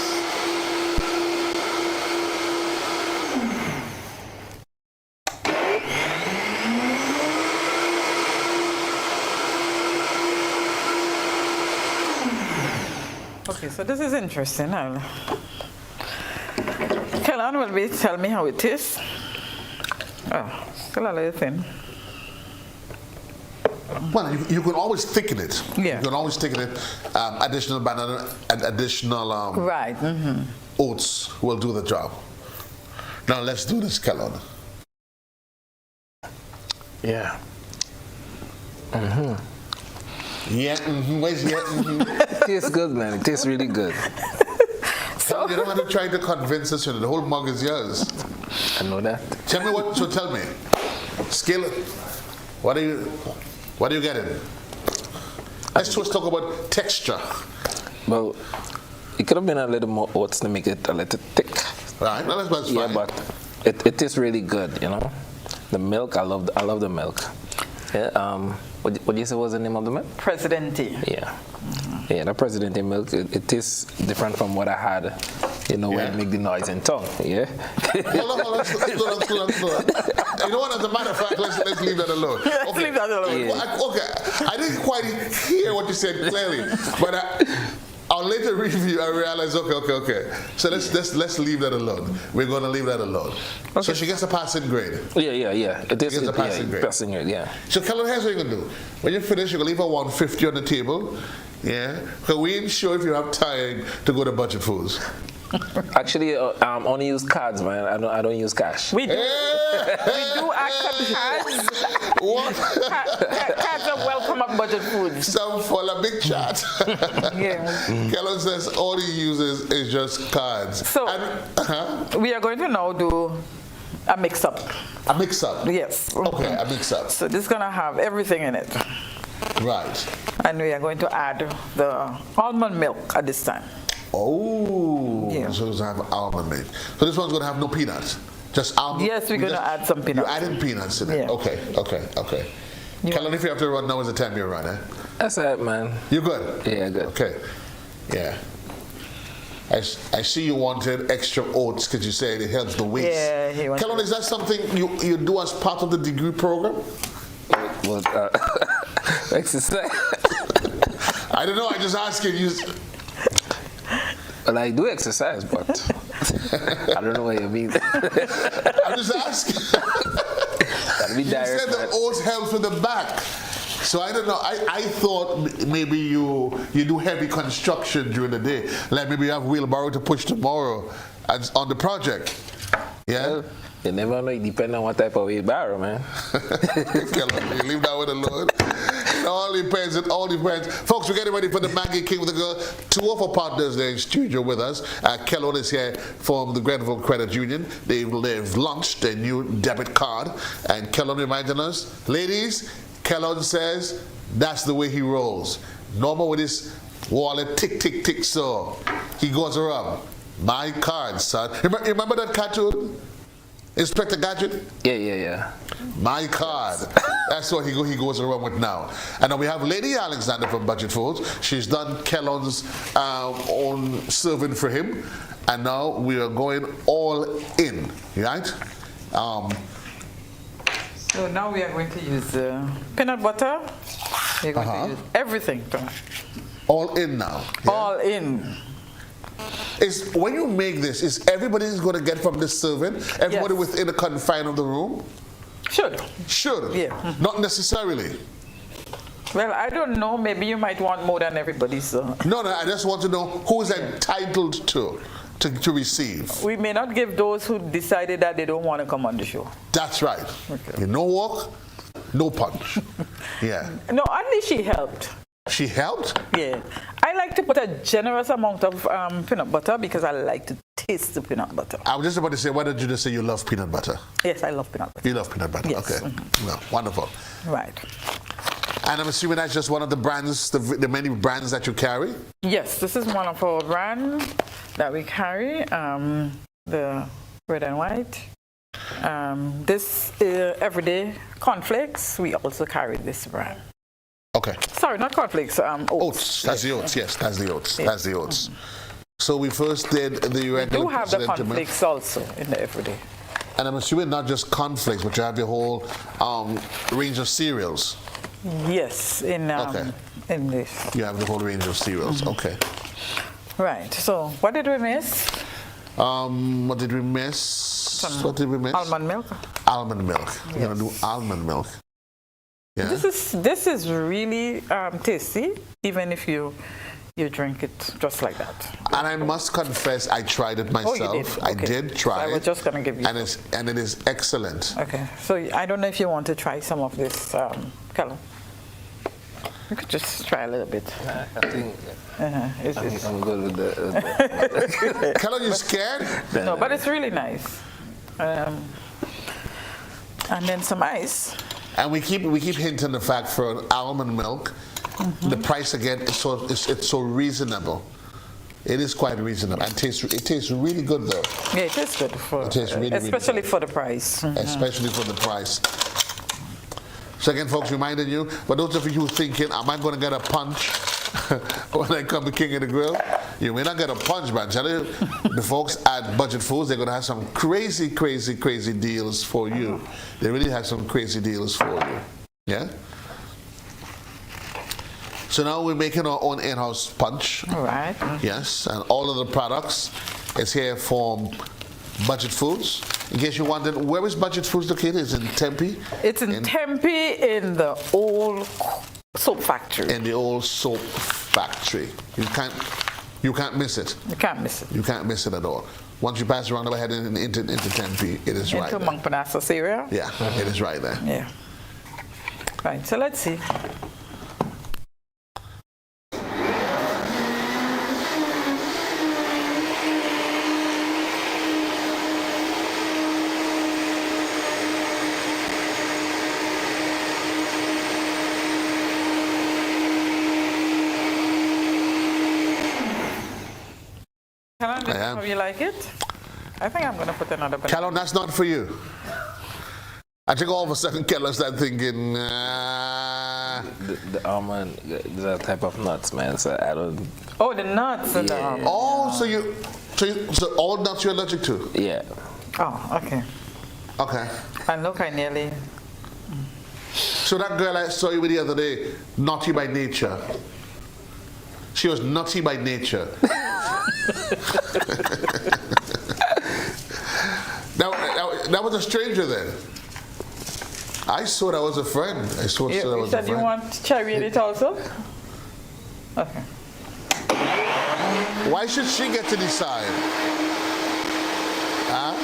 Okay, so this is interesting. Kellon will tell me how it is. Oh, still a little thin. Well, you can always thicken it. Yeah. You can always thicken it. Additional banana and additional oats will do the job. Now let's do this, Kellon. Yeah. Yeah, where's It tastes good, man. It tastes really good. So you don't have to try to convince us. The whole mug is yours. I know that. Tell me what. So tell me, scale. What are you getting? Let's just talk about texture. Well, it could have been a little more oats to make it a little thick. Right. No, that's fine. Yeah, but it tastes really good. You know, the milk. I love the milk. Yeah. What do you say was the name of the milk? Presidente. Yeah. Yeah, the Presidente milk, it tastes different from what I had, when I make the noise in tongue. Yeah. Hold on. You know what? As a matter of fact, let's leave that alone. Yeah, let's leave that alone. Yeah. Okay. I didn't quite hear what you said clearly, but I'll later review. I realized, okay. So let's leave that alone. We're going to leave that alone. Okay. So she gets a passing grade. Yeah. It is a passing grade. Passing grade, yeah. So Kelly, here's what you're going to do. When you finish, you're going to leave a 150 on the table. Yeah. Because we ain't sure if you have time to go to Budget Foods. Actually, I only use cards, man. I don't use cash. We do accept cards. What? Cards are welcome at Budget Foods. Some for a big chat. Yeah. Kellogg says all he uses is just cards. So we are going to now do a mix-up. A mix-up? Yes. Okay, a mix-up. So this is going to have everything in it. Right. And we are going to add the almond milk at this time. Oh, yeah. So it's going to have almond milk. So this one's going to have no peanuts? Just almond? Yes, we're going to add some peanuts. You're adding peanuts in it? Yeah. Okay. Kellogg, if you have to run now, is the time you run, eh? That's it, man. You good? Yeah, good. Okay. Yeah. I see you wanted extra oats because you said it helps the waist. Yeah, he wanted. Kellogg, is that something you do as part of the degree program? Well, exercise. I don't know. I just asking you. Well, I do exercise, but I don't know what you mean. I'm just asking. You said the oats help with the back. So I don't know. I thought maybe you do heavy construction during the day. Like maybe you have wheelbarrow to push tomorrow on the project. Yeah? Well, you never know. It depends on what type of wheelbarrow, man. You leave that with the Lord. It all depends. Folks, we're getting ready for the Maggie King with the Girl. Two of our partners there in studio with us. Kellogg is here from the Grenville Credit Union. They've launched their new debit card. And Kellogg reminding us, ladies, Kellogg says that's the way he rolls. Normal with his wallet, tick, tick, tick, so he goes around. My card, son. Remember that cartoon? Inspector Gadget? Yeah. My card. That's what he goes around with now. And now we have Lady Alexander from Budget Foods. She's done Kellogg's own serving for him. And now we are going all in, right? So now we are going to use peanut butter. We're going to use everything. All in now? Yeah? All in. When you make this, is everybody's going to get from this serving? Everybody within the confine of the room? Should. Yeah. Not necessarily. Well, I don't know. Maybe you might want more than everybody. So. No, I just want to know who's entitled to receive. We may not give those who decided that they don't want to come on the show. That's right. Okay. No walk, no punch. Yeah. No, at least she helped. She helped? Yeah. I like to put a generous amount of peanut butter because I like to taste the peanut butter. I was just about to say, why did you just say you love peanut butter? Yes, I love peanut butter. You love peanut butter? Yes. Okay. No, wonderful. Right. And I'm assuming that's just one of the brands, the many brands that you carry? Yes, this is one of our brands that we carry, the red and white. This everyday cornflakes, we also carry this brand. Okay. Sorry, not cornflakes, oats. That's the oats, yes, that's the oats. That's the oats. So we first did the regular. We do have the cornflakes also in the everyday. And I'm assuming not just cornflakes, but you have your whole range of cereals. Yes, in this. You have the whole range of cereals, okay. Right, so what did we miss? What did we miss? Almond milk. Almond milk. Yes. We're going to do almond milk. Yeah. This is really tasty, even if you drink it just like that. And I must confess, I tried it myself. Oh, you did? Okay. I did try it. I was just going to give you. And it is excellent. Okay, so I don't know if you want to try some of this, Kellogg. You could just try a little bit. I think I'm good with the. Kellogg, you scared? No, but it's really nice. And then some ice. And we keep hinting the fact for an almond milk, the price again is so reasonable. It is quite reasonable and it tastes really good though. Yeah, it tastes good it tastes really, especially really for the price. Especially for the price. So again, folks, reminding you, for those of you who are thinking, am I going to get a punch when I come to King of the Grill? You may not get a punch, man. Tell you, the folks at Budget Foods, they're going to have some crazy, crazy, crazy deals for you. They really have some crazy deals for you. Yeah? So now we're making our own in-house punch. All right. Yes, and all of the products is here from Budget Foods. In case you wondered, where is Budget Foods located? It's in Tempe? It's in Tempe in the old soap factory. In the old soap factory. You can't miss it. You can't miss it. You can't miss it at all. Once you pass around the head into Tempe, it is right there. Into Montparnasse area? Yeah, it is right there. Yeah. Right, so let's see. How you like it? I think I'm going to put another banana. Callum, that's not for you. I think all of a sudden Keller's start thinking, The almond, that type of nuts, man. So I don't. Oh, the nuts and the almond. Oh, so all nuts you're allergic to? Yeah. Oh, okay. Okay. And look, I nearly. So that girl I saw you with the other day, naughty by nature. She was nutty by nature. That was a stranger then. I saw that was a friend. I saw that was a friend. You said you want cherry in it also? Okay. Why should she get to decide? Huh?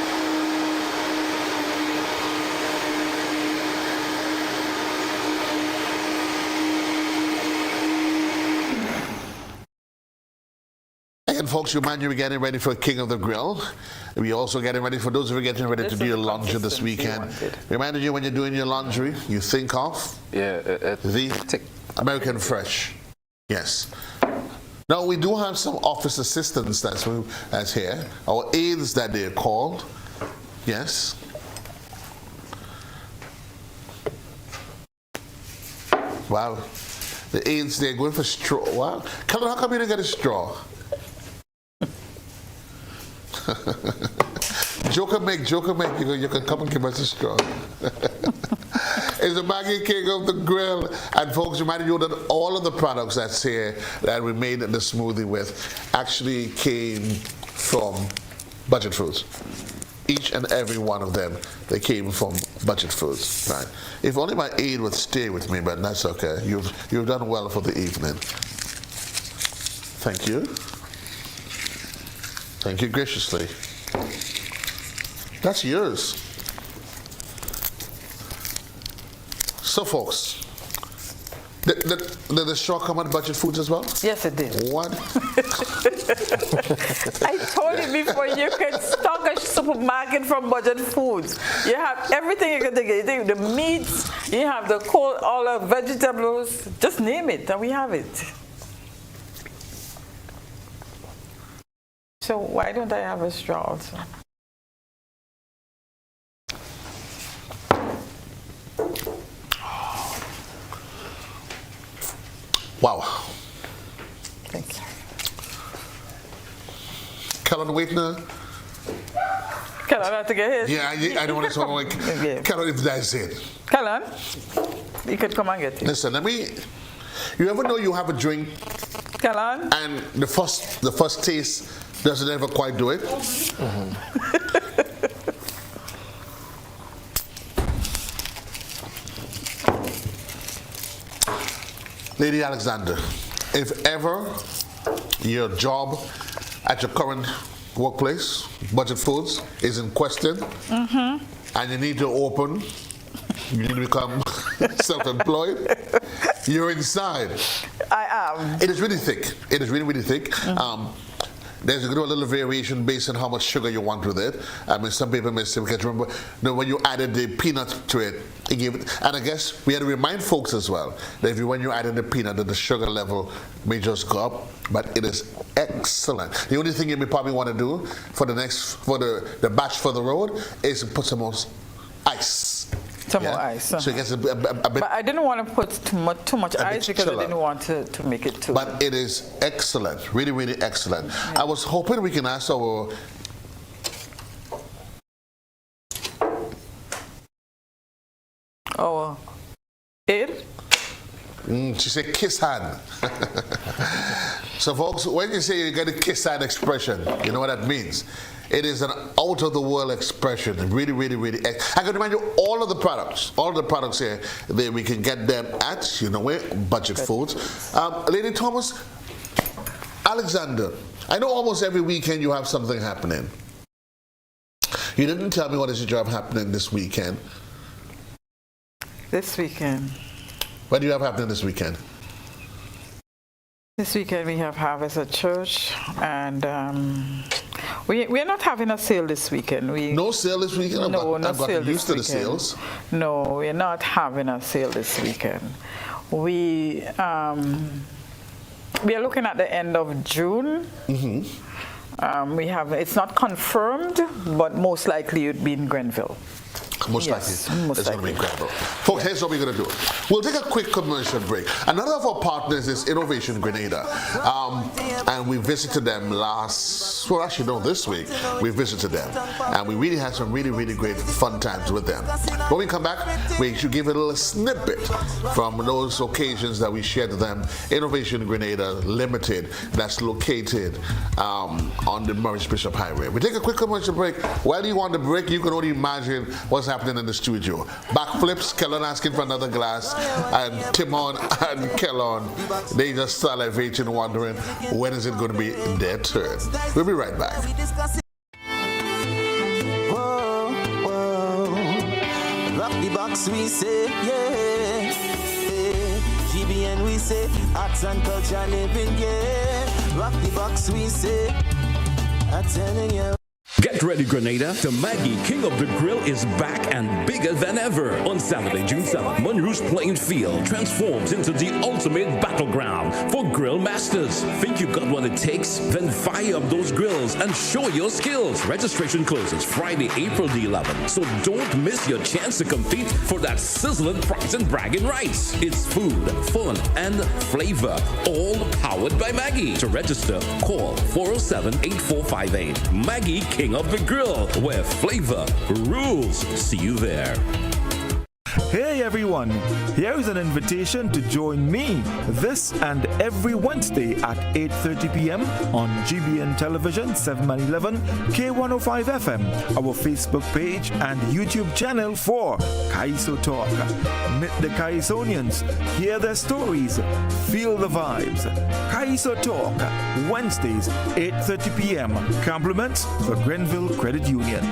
And folks, remind you, we're getting ready for King of the Grill. We're also getting ready for those who are getting ready to do your laundry this weekend. Reminding you, when you're doing your laundry, you think of the American Fresh. Yes. Now, we do have some office assistants that's here. Our aides that they're called. Yes. Wow. The aides, they're going for straw. Wow. Colin, how come you didn't get a straw? Joker make, you can come and give us a straw. It's the Maggie King of the Grill. And folks, reminding you that all of the products that's here that we made the smoothie with actually came from Budget Foods. Each and every one of them, they came from Budget Foods. Right? If only my aide would stay with me, but that's okay. You've done well for the evening. Thank you. Thank you graciously. That's yours. So, folks, did the straw come on Budget Foods as well? Yes, it did. What? I told you before, you can stock a supermarket from Budget Foods. You have everything you can take. The meats, you have the cold, all the vegetables. Just name it, and we have it. So why don't I have a straw also? Wow. Thank you. Kellen Waitner. Kellen, I have to get his. Yeah, I don't want to talk like Kellen, if that's it. Kellen, you could come and get it. Listen, you ever know you have a drink Kellen? And the first taste doesn't ever quite do it? Mm-hmm. Lady Alexander, if ever your job at your current workplace, Budget Foods, is in question, and you need to open, you need to become self-employed, you're inside. I am. It is really thick. It is really, really thick. There's a little variation based on how much sugar you want with it. I mean, some people may say, because remember, when you added the peanut to it, it gave it, and I guess we had to remind folks as well that when you added the peanut, that the sugar level may just go up, but it is excellent. The only thing you may probably want to do for the batch for the road is to put some more ice Some more ice. So it gets a bit. But I didn't want to put too much ice because chiller. I didn't want to make it too. But it is excellent, really, really excellent. Yeah. I was hoping we can ask our aid. She said kiss hand. So folks, when you say you get a kiss hand expression, you know what that means. It is an out-of-the-world expression. Really, really, really. I can remind you all of the products here, we can get them at, you know where, Budget Foods. Lady Thomas, Alexander, I know almost every weekend you have something happening. You didn't tell me what is your job happening this weekend. This weekend. What do you have happening this weekend? This weekend we have Harvest at Church, and we're not having a sale this weekend. No sale this weekend? No, no I've sale gotten this used to the weekend. sales. No, we're not having a sale this weekend. We are looking at the end of June. Mm-hmm. It's not confirmed, but most likely it would be in Grenville. Most likely it's going to be incredible. Folks, here's what we're going to do. We'll take a quick commercial break. Another of our partners is Innovation Grenada. And we visited them this week. We visited them. And we really had some really, really great fun times with them. When we come back, we should give a little snippet from those occasions that we shared with them. Innovation Grenada Limited, that's located on the Maurice Bishop Highway. We take a quick commercial break. While you on the break, you can only imagine what's happening in the studio. Backflips, Kellon asking for another glass, and Timon and Kellon, they just salivating, wondering when is it going to be their turn. We'll be right back. Whoa, whoa. Rock the box, we say, yeah. GBN, we say, arts and culture living, yeah. Rock the box, we say, I'm telling you. Get ready, Grenada. The Maggie King of the Grill is back and bigger than ever. On Saturday, June 7th, Monroe's playing field transforms into the ultimate battleground for grill masters. Think you got what it takes? Then fire up those grills and show your skills. Registration closes Friday, April the 11th. So don't miss your chance to compete for that sizzling prize and bragging rights. It's food, fun, and flavor, all powered by Maggie. To register, call 407-8458. Maggie King of the Grill, where flavor rules. See you there. Hey everyone, here is an invitation to join me this and every Wednesday at 8:30 p.m. on GBN Television 711 K105 FM, our Facebook page and YouTube channel for Kaiso Talk. Meet the Kaisonians, hear their stories, feel the vibes. Kaiso Talk, Wednesdays 8:30 p.m. Compliments for Grenville Credit Union.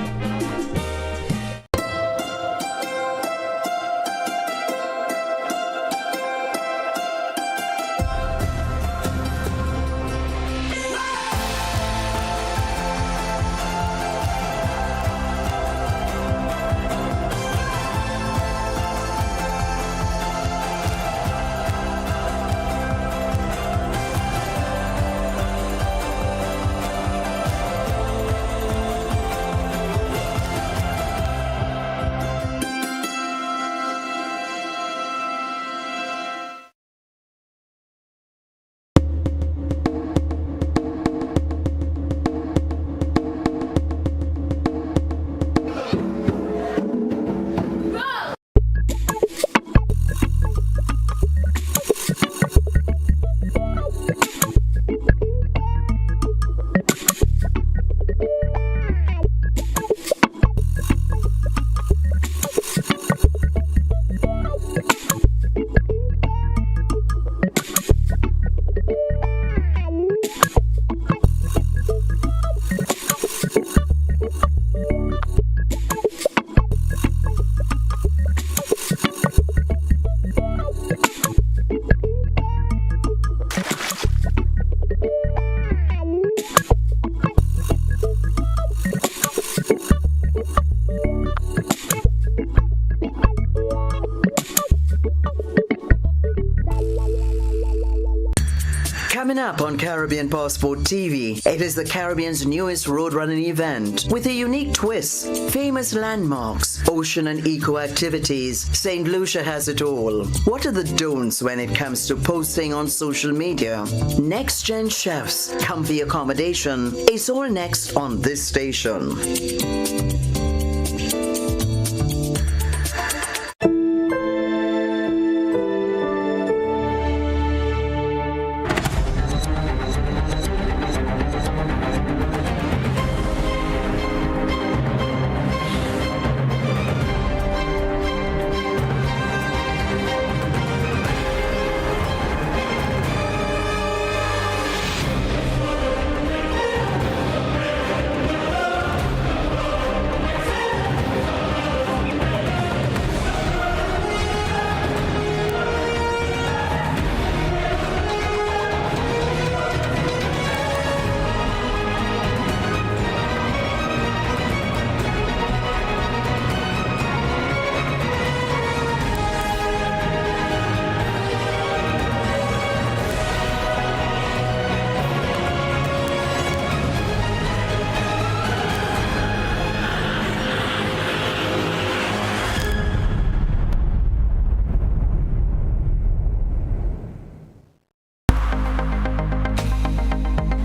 Coming up on Caribbean Passport TV, it is the Caribbean's newest road running event with a unique twist, famous landmarks, ocean and eco activities. St. Lucia has it all. What are the don'ts when it comes to posting on social media? Next gen chefs, comfy accommodation. It's all next on this station.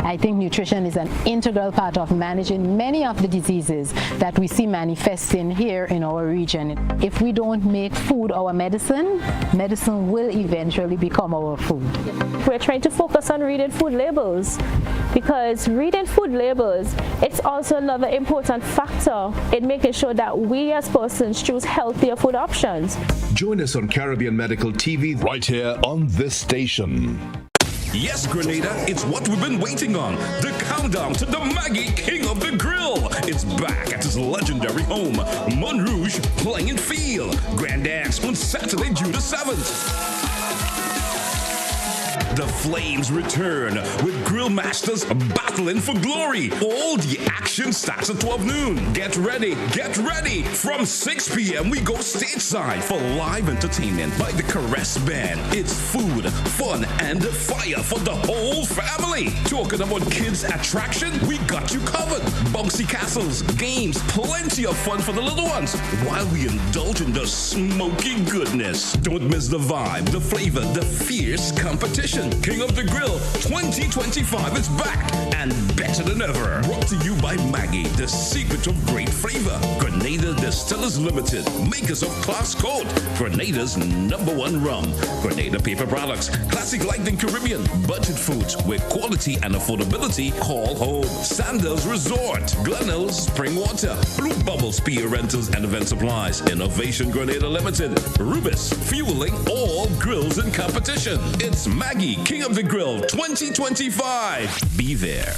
I think nutrition is an integral part of managing many of the diseases that we see manifesting here in our region. If we don't make food our medicine, medicine will eventually become our food. We're trying to focus on reading food labels because reading food labels, it's also another important factor in making sure that we as persons choose healthier food options. Join us on Caribbean Medical TV right here on this station. Yes, Grenada, it's what we've been waiting on. The countdown to the Maggie King of the Grill. It's back at his legendary home, Montrouge Playing Field. Grand Dance on Saturday, June the 7th. The flames return with grill masters battling for glory. All the action starts at 12 noon. Get ready. From 6 p.m. we go stateside for live entertainment by the Caress Band. It's food, fun, and fire for the whole family. Talking about kids' attraction, we got you covered. Bouncy castles, games, plenty of fun for the little ones while we indulge in the smoky goodness. Don't miss the vibe, the flavor, the fierce competition. King of the Grill 2025 is back and better than ever. Brought to you by Maggie, the secret of great flavor. Grenada Distillers Limited, makers of Class Code, Grenada's #1 rum. Grenada Paper Products, classic like the Caribbean. Budget foods with quality and affordability. Call home. Sandals Resort, Glenelg Spring Water, Blue Bubbles Pier Rentals and Event Supplies. Innovation Grenada Limited, Rubis, fueling all grills in competition. It's Maggie, King of the Grill 2025. Be there.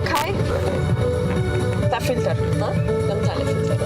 Kai, ta filter, ha? Dam tale filter.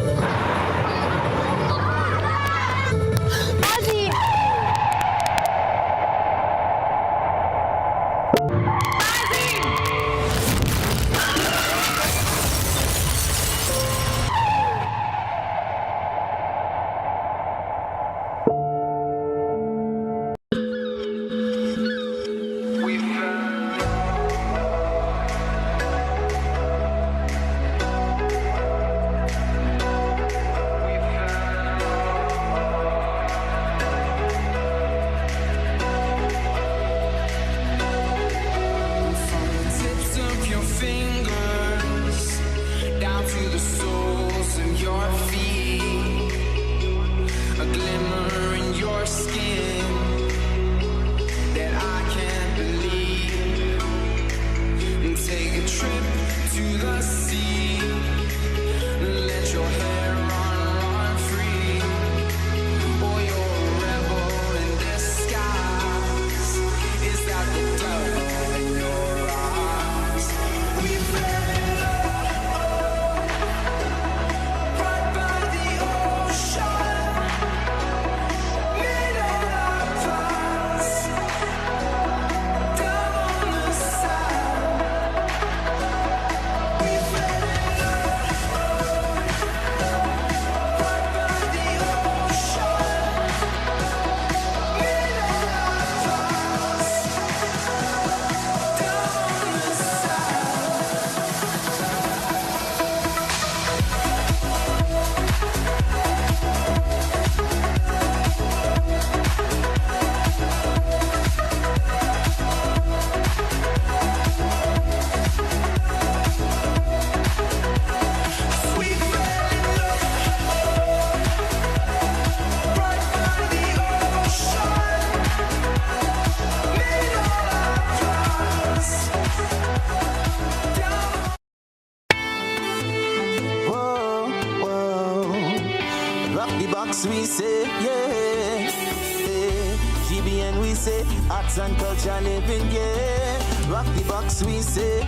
say, arts and culture living, yeah. Rock the box, we say.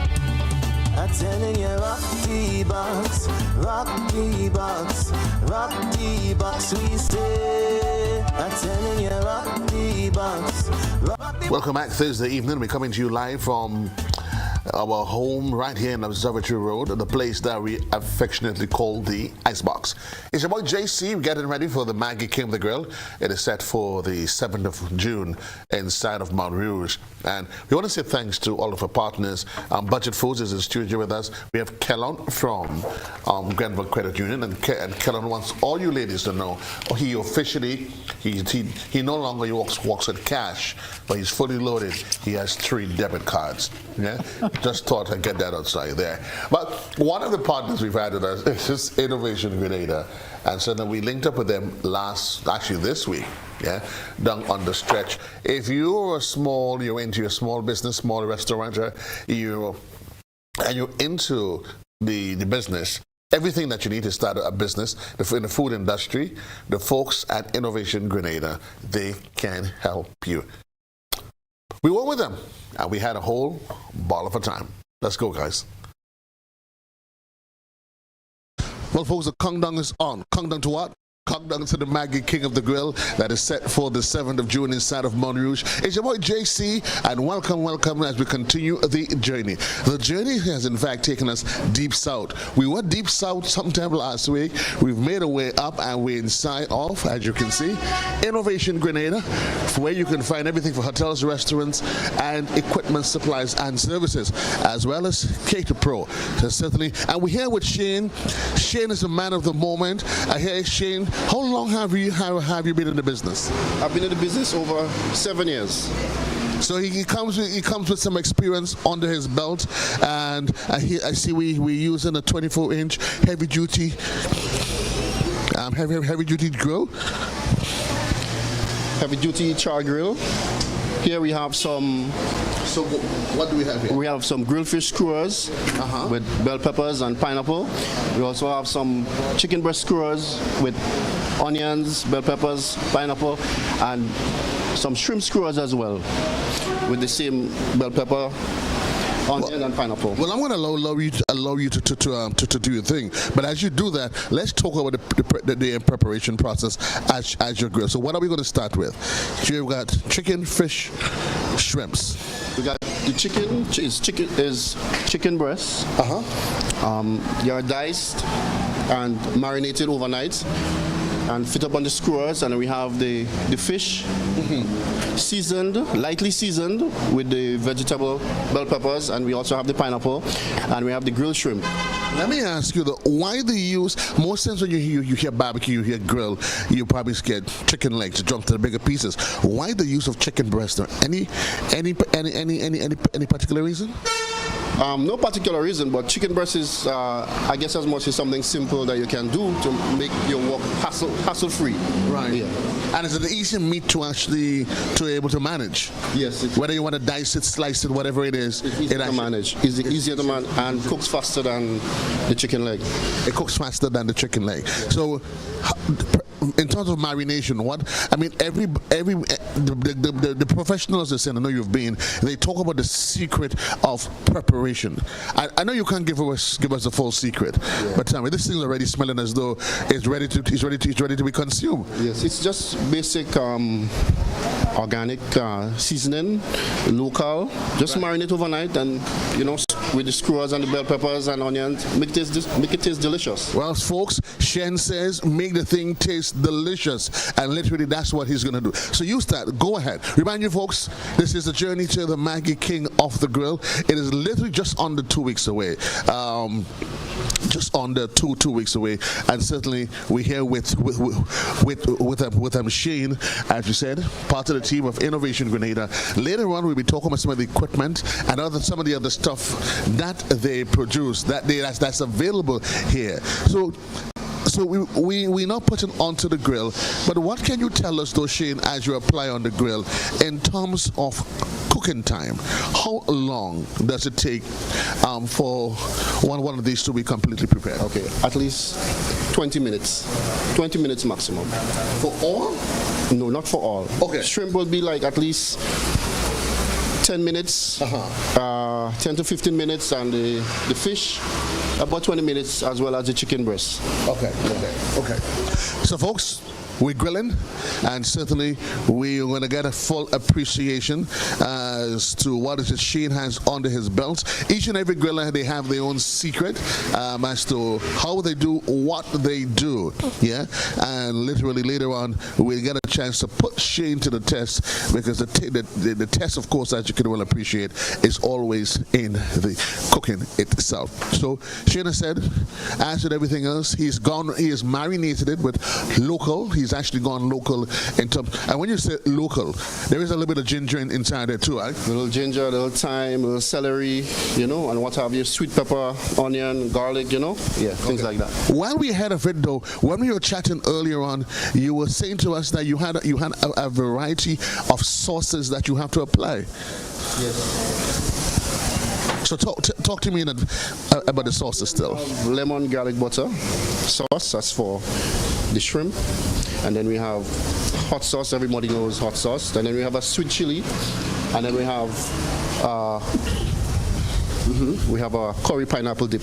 I'm telling you, rock the box, rock the box, rock the box, we say. I'm telling you, rock the box, rock the. Welcome back Thursday evening. We're coming to you live from our home right here in Observatory Road, the place that we affectionately call the Icebox. It's your boy JC. We're getting ready for the Maggie King of the Grill. It is set for the 7th of June inside of Mount Rouge. And we want to say thanks to all of our partners. Budget Foods is in studio with us. We have Kellon from Granville Credit Union. And Kellon wants all you ladies to know, he officially, he no longer walks with cash, but he's fully loaded. He has 3 debit cards. Yeah. Just thought I'd get that outside there. But one of the partners we've had with us is this Innovation Grenada. And so then we linked up with them this week, yeah, down on the stretch. If you're into your small business, small restaurant, and you're into the business, everything that you need to start a business in the food industry, the folks at Innovation Grenada, they can help you. We went with them, and we had a whole ball of a time. Let's go, guys. Well, folks, the countdown is on. Countdown to what? Countdown to the Maggie King of the Grill that is set for the 7th of June inside of Mount Rouge. It's your boy JC, and welcome as we continue the journey. The journey has in fact taken us deep south. We were deep south sometime last week. We've made our way up, and we're inside of, as you can see, Innovation Grenada, where you can find everything for hotels, restaurants, and equipment, supplies, and services, as well as Cater Pro. So certainly, and we're here with Shane. Shane is the man of the moment. I hear Shane. How long have you been in the business? I've been in the business over 7 years. So he comes with some experience under his belt, and I see we're using a 24-inch heavy duty grill. Heavy duty char grill. Here we have some. So what do we have here? We have some grilled fish skewers with bell peppers and pineapple. We also have some chicken breast skewers with onions, bell peppers, pineapple, and some shrimp skewers as well with the same bell pepper, onion, and pineapple. Well, I'm going to allow you to do your thing. But as you do that, let's talk about the preparation process as your grill. So what are we going to start with? So you've got chicken, fish, shrimps. We got the chicken is chicken breast. You're diced and marinated overnight and fit up on the skewers, and we have the fish lightly seasoned with the vegetable bell peppers, and we also have the pineapple, and we have the grilled shrimp. Let me ask you though, why the use? Most times when you hear barbecue, you hear grill, you probably get chicken legs to jump to the bigger pieces. Why the use of chicken breast? Any particular reason? No particular reason, but chicken breast is, I guess, as much as something simple that you can do to make your work hassle-free. Right. Yeah. And is it the easy meat to be able to manage? Yes. Whether you want to dice it, slice it, whatever it is, it's easier to manage. It's easier to manage and cooks faster than the chicken leg. It cooks faster than the chicken leg. Yeah. So, in terms of marination, the professionals that say, I know you've been, they talk about the secret of preparation. I know you can't give us the full secret, but tell me, this thing is already smelling as though it's ready to be consumed. Yes, it's just basic organic seasoning, local. Just marinate overnight, and with the skewers and the bell peppers and onions, make it taste delicious. Well, folks, Shen says make the thing taste delicious, and literally that's what he's going to do. So you start. Go ahead. Remind you, folks, this is the journey to the Maggie King of the Grill. It is literally just under 2 weeks away. Just under two weeks away, and certainly we're here with Shane, as you said, part of the team of Innovation Grenada. Later on, we'll be talking about some of the equipment and some of the other stuff that they produce that's available here. So we're not putting onto the grill, but what can you tell us though, Shane, as you apply on the grill in terms of cooking cooking time, how long does it take for one of these to be completely prepared? Okay, at least 20 minutes. 20 minutes maximum. For all? No, not for all. Okay. Shrimp will be like at least 10 minutes, 10 to 15 minutes, and the fish about 20 minutes, as well as the chicken breast. Okay. So folks, we're grilling, and certainly we are going to get a full appreciation as to what it is Shane has under his belt. Each and every griller, they have their own secret as to how they do what they do. Yeah, and literally later on, we'll get a chance to put Shane to the test, because the test, of course, as you can well appreciate, is always in the cooking itself. So Shane has said, as with everything else, he has marinated it with local. He's actually gone local in terms, and when you say local, there is a little bit of ginger inside there too, right? A little ginger, a little thyme, a little celery, and what have you, sweet pepper, onion, garlic, things like that. While we're ahead of it though, when we were chatting earlier on, you were saying to us that you had a variety of sauces that you have to apply. Yes. So talk to me about the sauces still. Lemon garlic butter sauce, that's for the shrimp. And then we have hot sauce, everybody knows hot sauce. And then we have a sweet chili. And then we have a curry pineapple dip.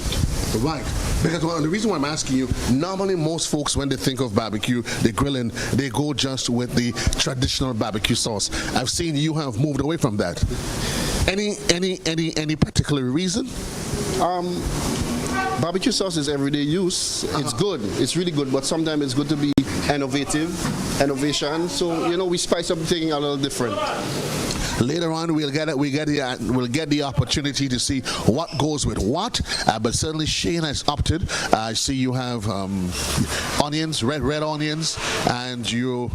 Right. Because the reason why I'm asking you, normally most folks, when they think of barbecue, they're grilling, they go just with the traditional barbecue sauce. I've seen you have moved away from that. Any particular reason? Barbecue sauce is everyday use. It's good. It's really good. But sometimes it's good to be innovation. So we spice up things a little different. Later on, we'll get the opportunity to see what goes with what. But certainly, Shane has opted. I see you have onions, red onions, and you.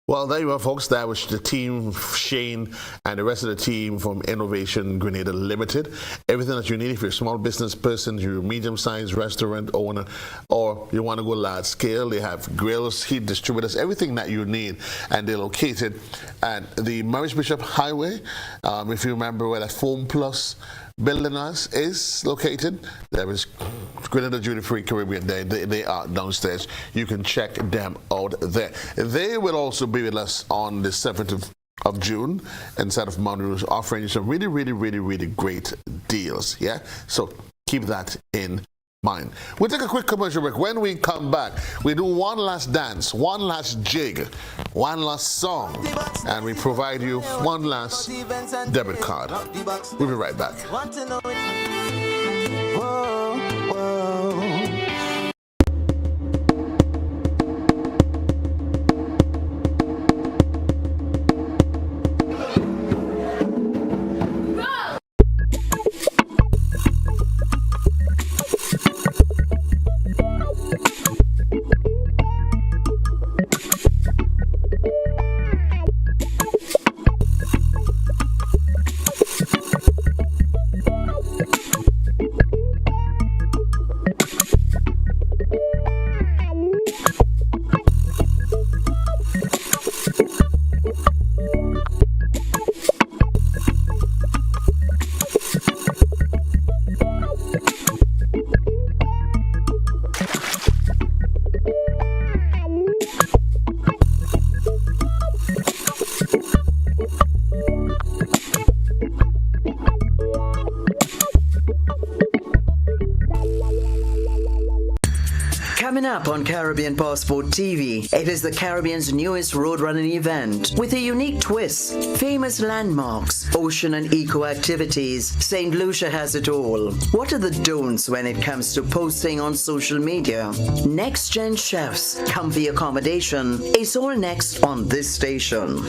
Well, there you are, folks. That was the team, Shane, and the rest of the team from Innovation Grenada Limited. Everything that you need, if you're a small business person, you're a medium-sized restaurant owner, or you want to go large scale, they have grills, heat distributors, everything that you need. And they're located at the Maurice Bishop Highway. If you remember where that Foam Plus building is located, there is Grenada Duty Free Caribbean. They are downstairs. You can check them out there. They will also be with us on the 7th of June inside of Mount Rouge, offering you some really great deals. Yeah, so keep that in mind. We'll take a quick commercial break. When we come back, we do one last dance, one last jig, one last song, and we provide you one last debit card. We'll be right back. Coming up on Caribbean Passport TV, it is the Caribbean's newest road running event with a unique twist. Famous landmarks, ocean and eco activities. St. Lucia has it all. What are the don'ts when it comes to posting on social media? Next gen chefs, comfy accommodation. It's all next on this station.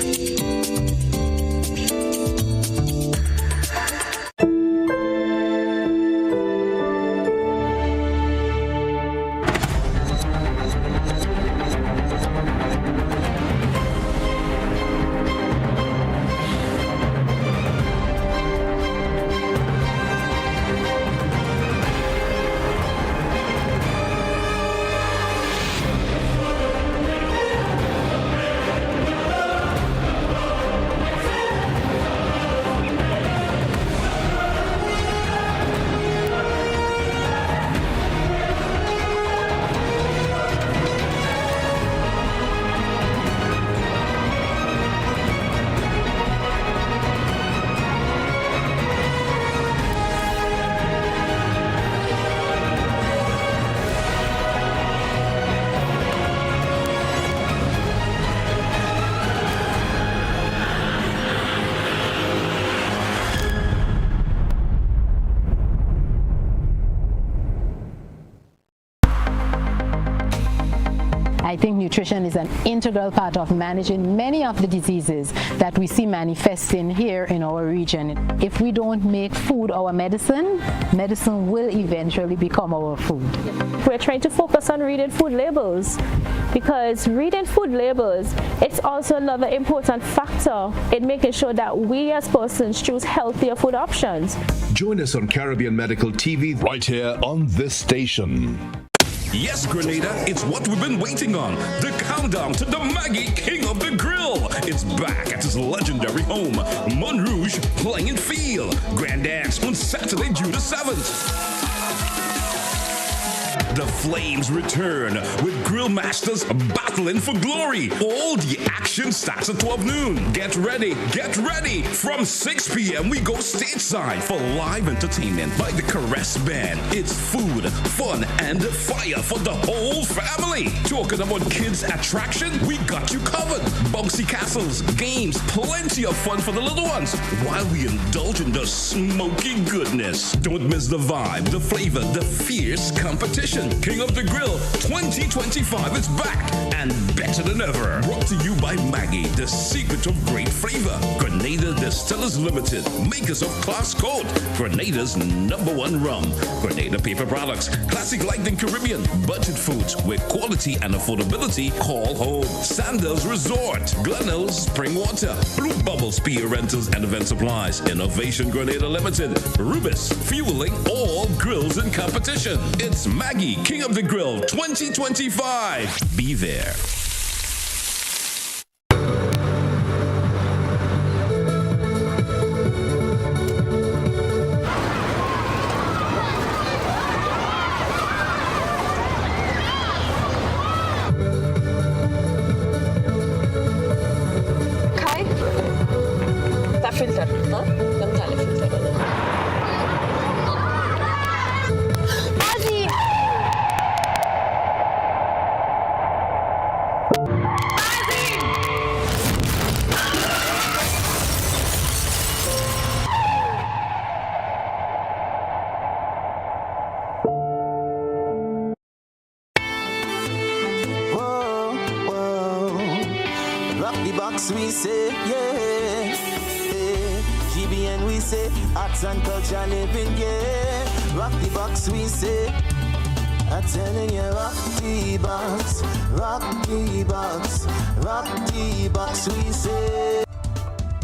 nutrition is an integral part of managing many of the diseases that we see manifesting here in our region. If we don't make food our medicine, medicine will eventually become our food. We're trying to focus on reading food labels, because reading food labels, it's also another important factor in making sure that we as persons choose healthier food options. Join us on Caribbean Medical TV right here on this station. Yes, Grenada, it's what we've been waiting on. The countdown to the Maggie King of the Grill. It's back at his legendary home, Montrouge Playing Field. Grand Dance on Saturday, June the 7th. The flames return with grill masters battling for glory. All the action starts at 12 noon. Get ready, get ready. From 6 p.m. we go stateside for live entertainment by the Caress Band. It's food, fun, and fire for the whole family. Talking about kids' attraction, we got you covered. Bouncy castles, games, plenty of fun for the little ones while we indulge in the smoky goodness. Don't miss the vibe, the flavor, the fierce competition. King of the Grill 2025 is back and better than ever. Brought to you by Maggie, the secret of great flavor. Grenada Distillers Limited, makers of Class Code, Grenada's #1 rum. Grenada Paper Products, classic light and Caribbean, budget foods with quality and affordability. Call home. Sandals Resort, Glenel's Spring Water, Blue Bubbles Pier Rentals and Event Supplies, Innovation Grenada Limited, Rubis, fueling all grills in competition. It's Maggie, King of the Grill 2025. Be there. Kai? Da filter, ha? Tam tale filter. Ozzy! Rock the box, we say, yeah. GBN, we say, arts and culture living, yeah. Rock the box, we say. I'm telling you, rock the box, rock the box, rock the box, we say.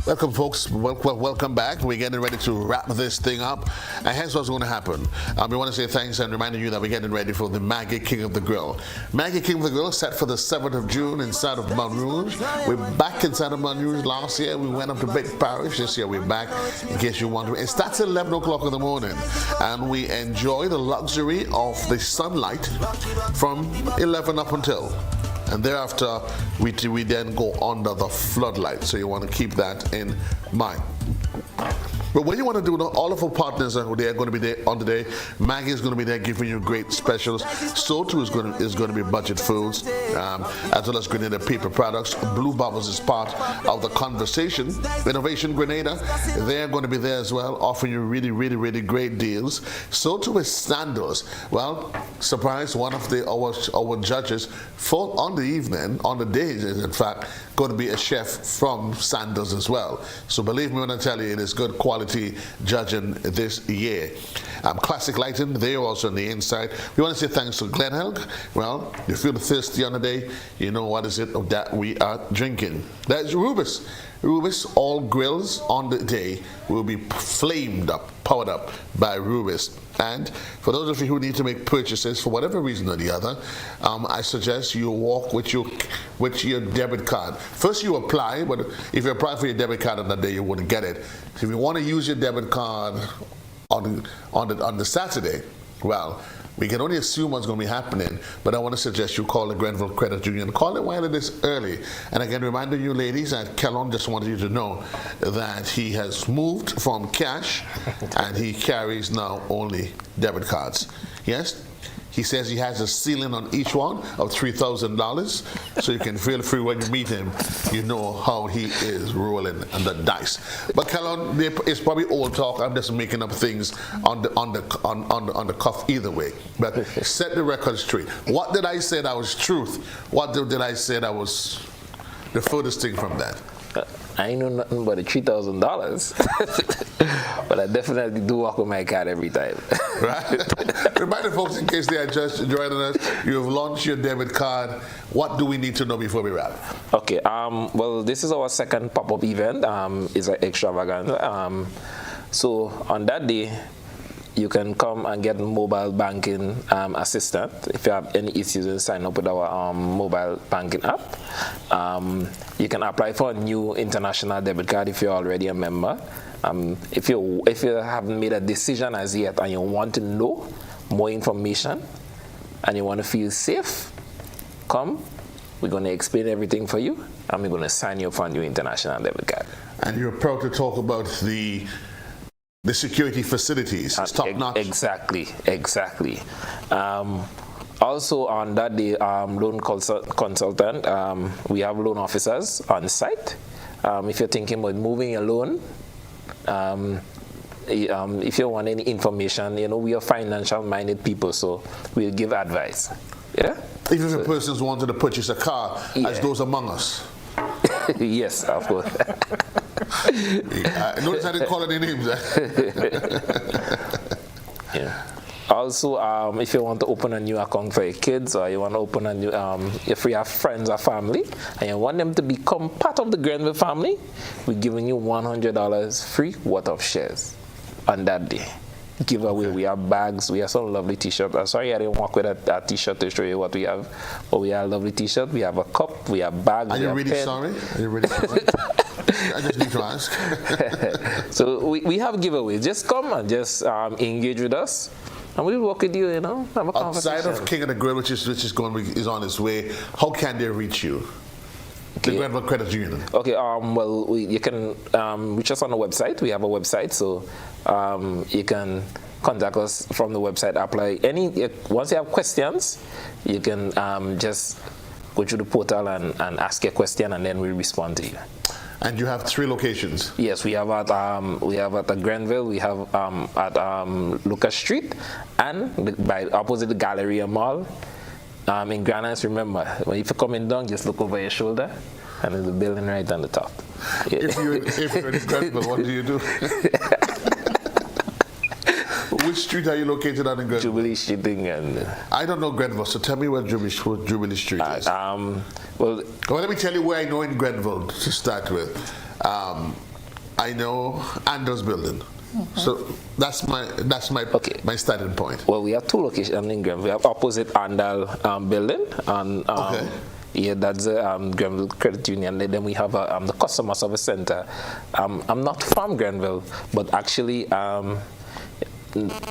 Welcome, folks. Welcome back. We're getting ready to wrap this thing up. And here's what's going to happen. We want to say thanks and reminding you that we're getting ready for the Maggie King of the Grill. Maggie King of the Grill set for the 7th of June inside of Montrouge. We're back inside of Montrouge. Last year, we went up to Big Parish. This year, we're back, in case you wonder. It starts at 11 o'clock in the morning. And we enjoy the luxury of the sunlight from 11 up until. And thereafter, we then go under the floodlight. So you want to keep that in mind. But what you want to do, all of our partners are going to be there on the day. Maggie is going to be there giving you great specials. So too is going to be budget foods, as well as Grenada Paper Products. Blue Bubbles is part of the conversation. Innovation Grenada, they're going to be there as well, offering you really, really, really great deals. So too is Sandals. Well, surprise, one of our judges on the day is in fact going to be a chef from Sandals as well. So believe me when I tell you, it is good quality judging this year. Classic Lighting, they're also on the inside. We want to say thanks to Glen Helg. Well, you feel thirsty on the day, you know what is it that we are drinking. That's Rubis. Rubis, all grills on the day will be powered up by Rubis. And for those of you who need to make purchases for whatever reason or the other, I suggest you walk with your debit card. First you apply, but if you apply for your debit card on that day, you wouldn't get it. So if you want to use your debit card on the Saturday, well, we can only assume what's going to be happening, but I want to suggest you call the Grenville Credit Union. Call it while it is early. And again, reminding you ladies that Kellon just wanted you to know that he has moved from cash and he carries now only debit cards. Yes? He says he has a ceiling on each one of $3,000, so you can feel free when you meet him. You know how he is rolling on the dice. But Kellon, it's probably old talk. I'm just making up things on the cuff either way. But set the record straight. What did I say that was truth? What did I say that was the furthest thing from that? I ain't know nothing but the $3,000, but I definitely do walk with my cat every time. Right? Remind the folks, in case they are just joining us, you have launched your debit card. What do we need to know before we wrap? Okay. Well, this is our second pop-up event. It's an extravaganza. So on that day, you can come and get mobile banking assistant. If you have any issues, you sign up with our mobile banking app. You can apply for a new international debit card if you're already a member. If you haven't made a decision as yet and you want to know more information and you want to feel safe, come. We're going to explain everything for you and we're going to sign you up for a new international debit card. And you're proud to talk about the security facilities. It's top notch. Exactly. Also on that day, loan consultant, we have loan officers on site. If you're thinking about moving a loan, if you want any information, we are financial minded people, so we'll give advice. Yeah. Even if a person's wanted to purchase a car, as those among us. Yes, of course. Notice I didn't call any names. Yeah. Also, if you want to open a new account for your kids, or you want to open a new, if you have friends or family, and you want them to become part of the Grenville family, we're giving you $100 free worth of shares on that day. Giveaway. We have bags. We have some lovely t-shirts. I'm sorry I didn't walk with a t-shirt to show you what we have, but we have a lovely t-shirt. We have a cup. We have bags. Are you really sorry? Are you really sorry? I just need to ask. So we have giveaways. Just come and just engage with us, and we'll work with you. Have a conversation. Outside of King of the Grill, which is on its way, how can they reach you? The Grenville Credit Union. Okay. Well, you can reach us on the website. We have a website, so you can contact us from the website. Apply once you have questions, you can just go through the portal and ask your question, and then we'll respond to you. And you have 3 locations. Yes, we have at Grenville, we have at Lucas Street, and by opposite the Galleria Mall. In Granite, remember, when you come in down, just look over your shoulder, and there's a building right on the top. Yeah. If you're in Grenville, what do you do? Which street are you located on in Grenville? Jubilee Street in Grenville. I don't know Grenville, so tell me where Jubilee Street is. Well, let me tell you where I know in Grenville to start with. I know Anders Building. So that's my my starting point. Well, we have 2 locations in Grenville. We have opposite Andal building, and yeah, that's Grenville Credit Union. Then we have the Customer Service Center. I'm not from Grenville, but actually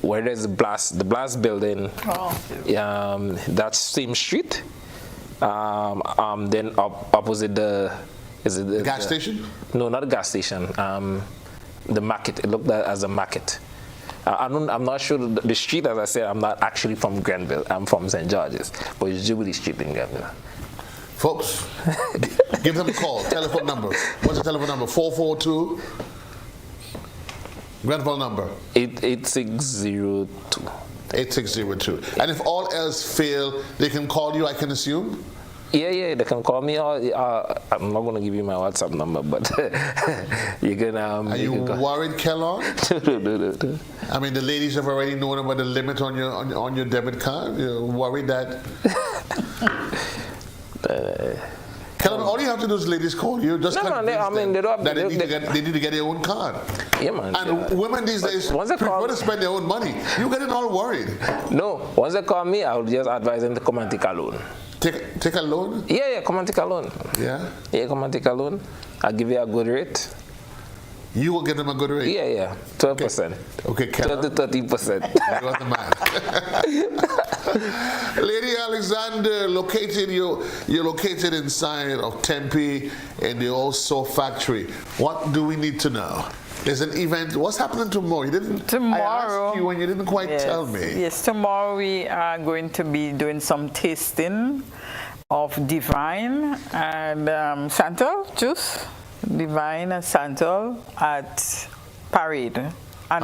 where there's the Blast building, that same street. Then opposite the gas station? No, not a gas station. The market. It looked as a market. I'm not sure the street. As I said, I'm not actually from Grenville. I'm from St. George's, but it's Jubilee Street in Grenville. Folks, give them a call. Telephone number. What's the telephone number? 442. Grenville number. 8602. 8602. And if all else fail, they can call you, I can assume? Yeah, they can call me. Or I'm not going to give you my WhatsApp number, but you can. Are you worried, Kellon? No. I mean, the ladies have already known about the limit on your debit card. You're worried that. Kellon, all you have to do is ladies call you. Just convince them that they need to get their own card. Yeah, man. And women these days prefer to spend their own money. You getting all worried. No, once they call me, I will just advise them to come and take a loan. Take a loan? Yeah, come and take a loan. Yeah? Yeah, come and take a loan. I'll give you a good rate. You will give them a good rate? Yeah. 12%. Okay, Kellon. 12 to 13%. You're the man. Lady Alexander, you're located inside of Tempe in the old soap factory. What do we need to know? There's an event. What's happening tomorrow? You didn't. Tomorrow. I asked you and you didn't quite tell me. Yes, tomorrow we are going to be doing some tasting of Divine and Santal juice. Divine and Santal at Parade. And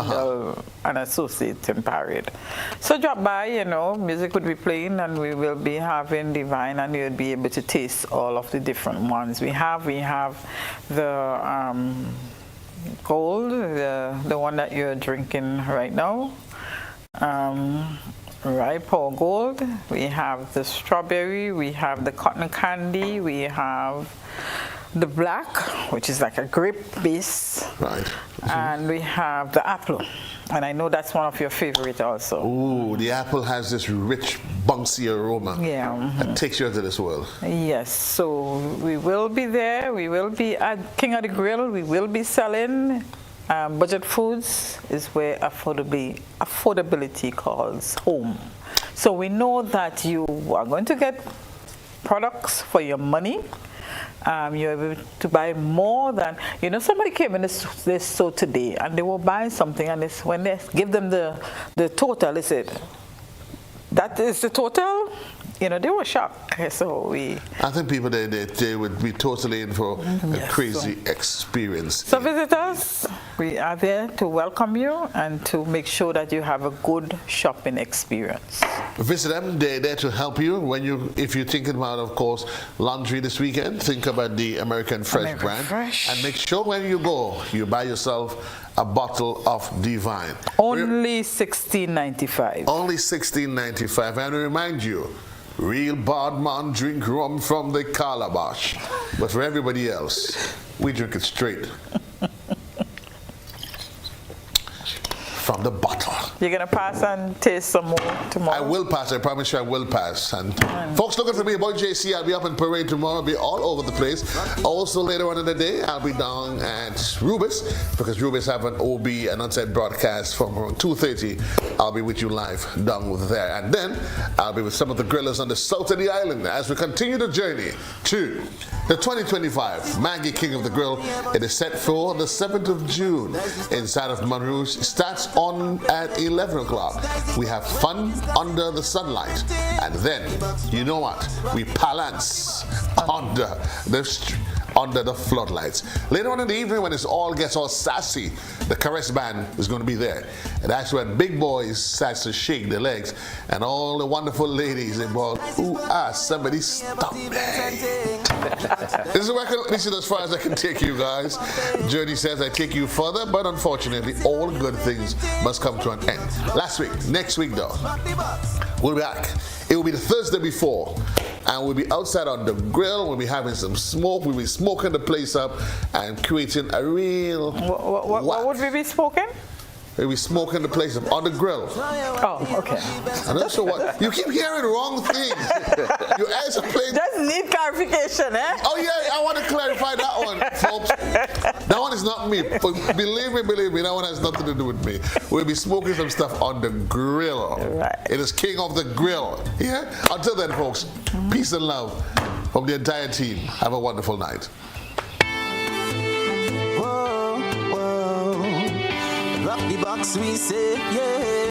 an associate in Parade. So drop by, you know, music would be playing and we will be having Divine and you'll be able to taste all of the different ones we have. We have the gold, the one that you're drinking right now, ripe or gold. We have the strawberry, we have the cotton candy, we have the black, which is like a grape base. Right. And we have the apple. And I know that's one of your favorite also. Ooh, the apple has this rich, bouncy aroma. Yeah. That takes you into this world. Yes, so we will be there. We will be at King of the Grill. We will be selling budget foods is where affordability calls home. So we know that you are going to get products for your money. You're able to buy more than, you know, somebody came in this store today and they were buying something and when they give them the total, they said, that is the total? You know, they were shocked. So I think people, they would be totally in for a crazy experience. So visitors, we are there to welcome you and to make sure that you have a good shopping experience. Visit them. They're there to help you. If you're thinking about, of course, laundry this weekend, think about the American Fresh brand. And make sure when you go, you buy yourself a bottle of Divine. Only $16.95. Only $16.95. And to remind you, real bad man drink rum from the calabash. But for everybody else, we drink it straight. From the bottle. You're going to pass and taste some more tomorrow? I will pass. I promise you I will pass. And folks looking for me, boy JC, I'll be up in Parade tomorrow. I'll be all over the place. Also later on in the day, I'll be down at Rubis because Rubis have an OB, an on-set broadcast from around 2:30. I'll be with you live down there. And then I'll be with some of the grillers on the south of the island as we continue the journey to the 2025 Maggie King of the Grill. It is set for the 7th of June inside of Monroe. Starts on at 11 o'clock. We have fun under the sunlight. And then, you know what? We balance under the floodlights. Later on in the evening when it all gets all sassy, the Caress Band is going to be there. And that's when big boys starts to shake their legs and all the wonderful ladies involved, ooh, somebody stop me. This is as far as I can take you guys. Journey says I take you further, but unfortunately, all good things must come to an end. Next week though, we'll be back. It will be the Thursday before, and we'll be outside on the grill. We'll be having some smoke. We'll be smoking the place up and creating a real. What would we be smoking? We'll be smoking the place up on the grill. Oh, okay. I'm not sure what. You keep hearing wrong things. Your eyes are playing. Just need clarification, eh? Oh, yeah, I want to clarify that one, folks. That one is not me. But believe me, that one has nothing to do with me. We'll be smoking some stuff on the grill. Right. It is King of the Grill. Yeah? Until then, folks, peace and love from the entire team. Have a wonderful night. Rock the box, we say, yeah.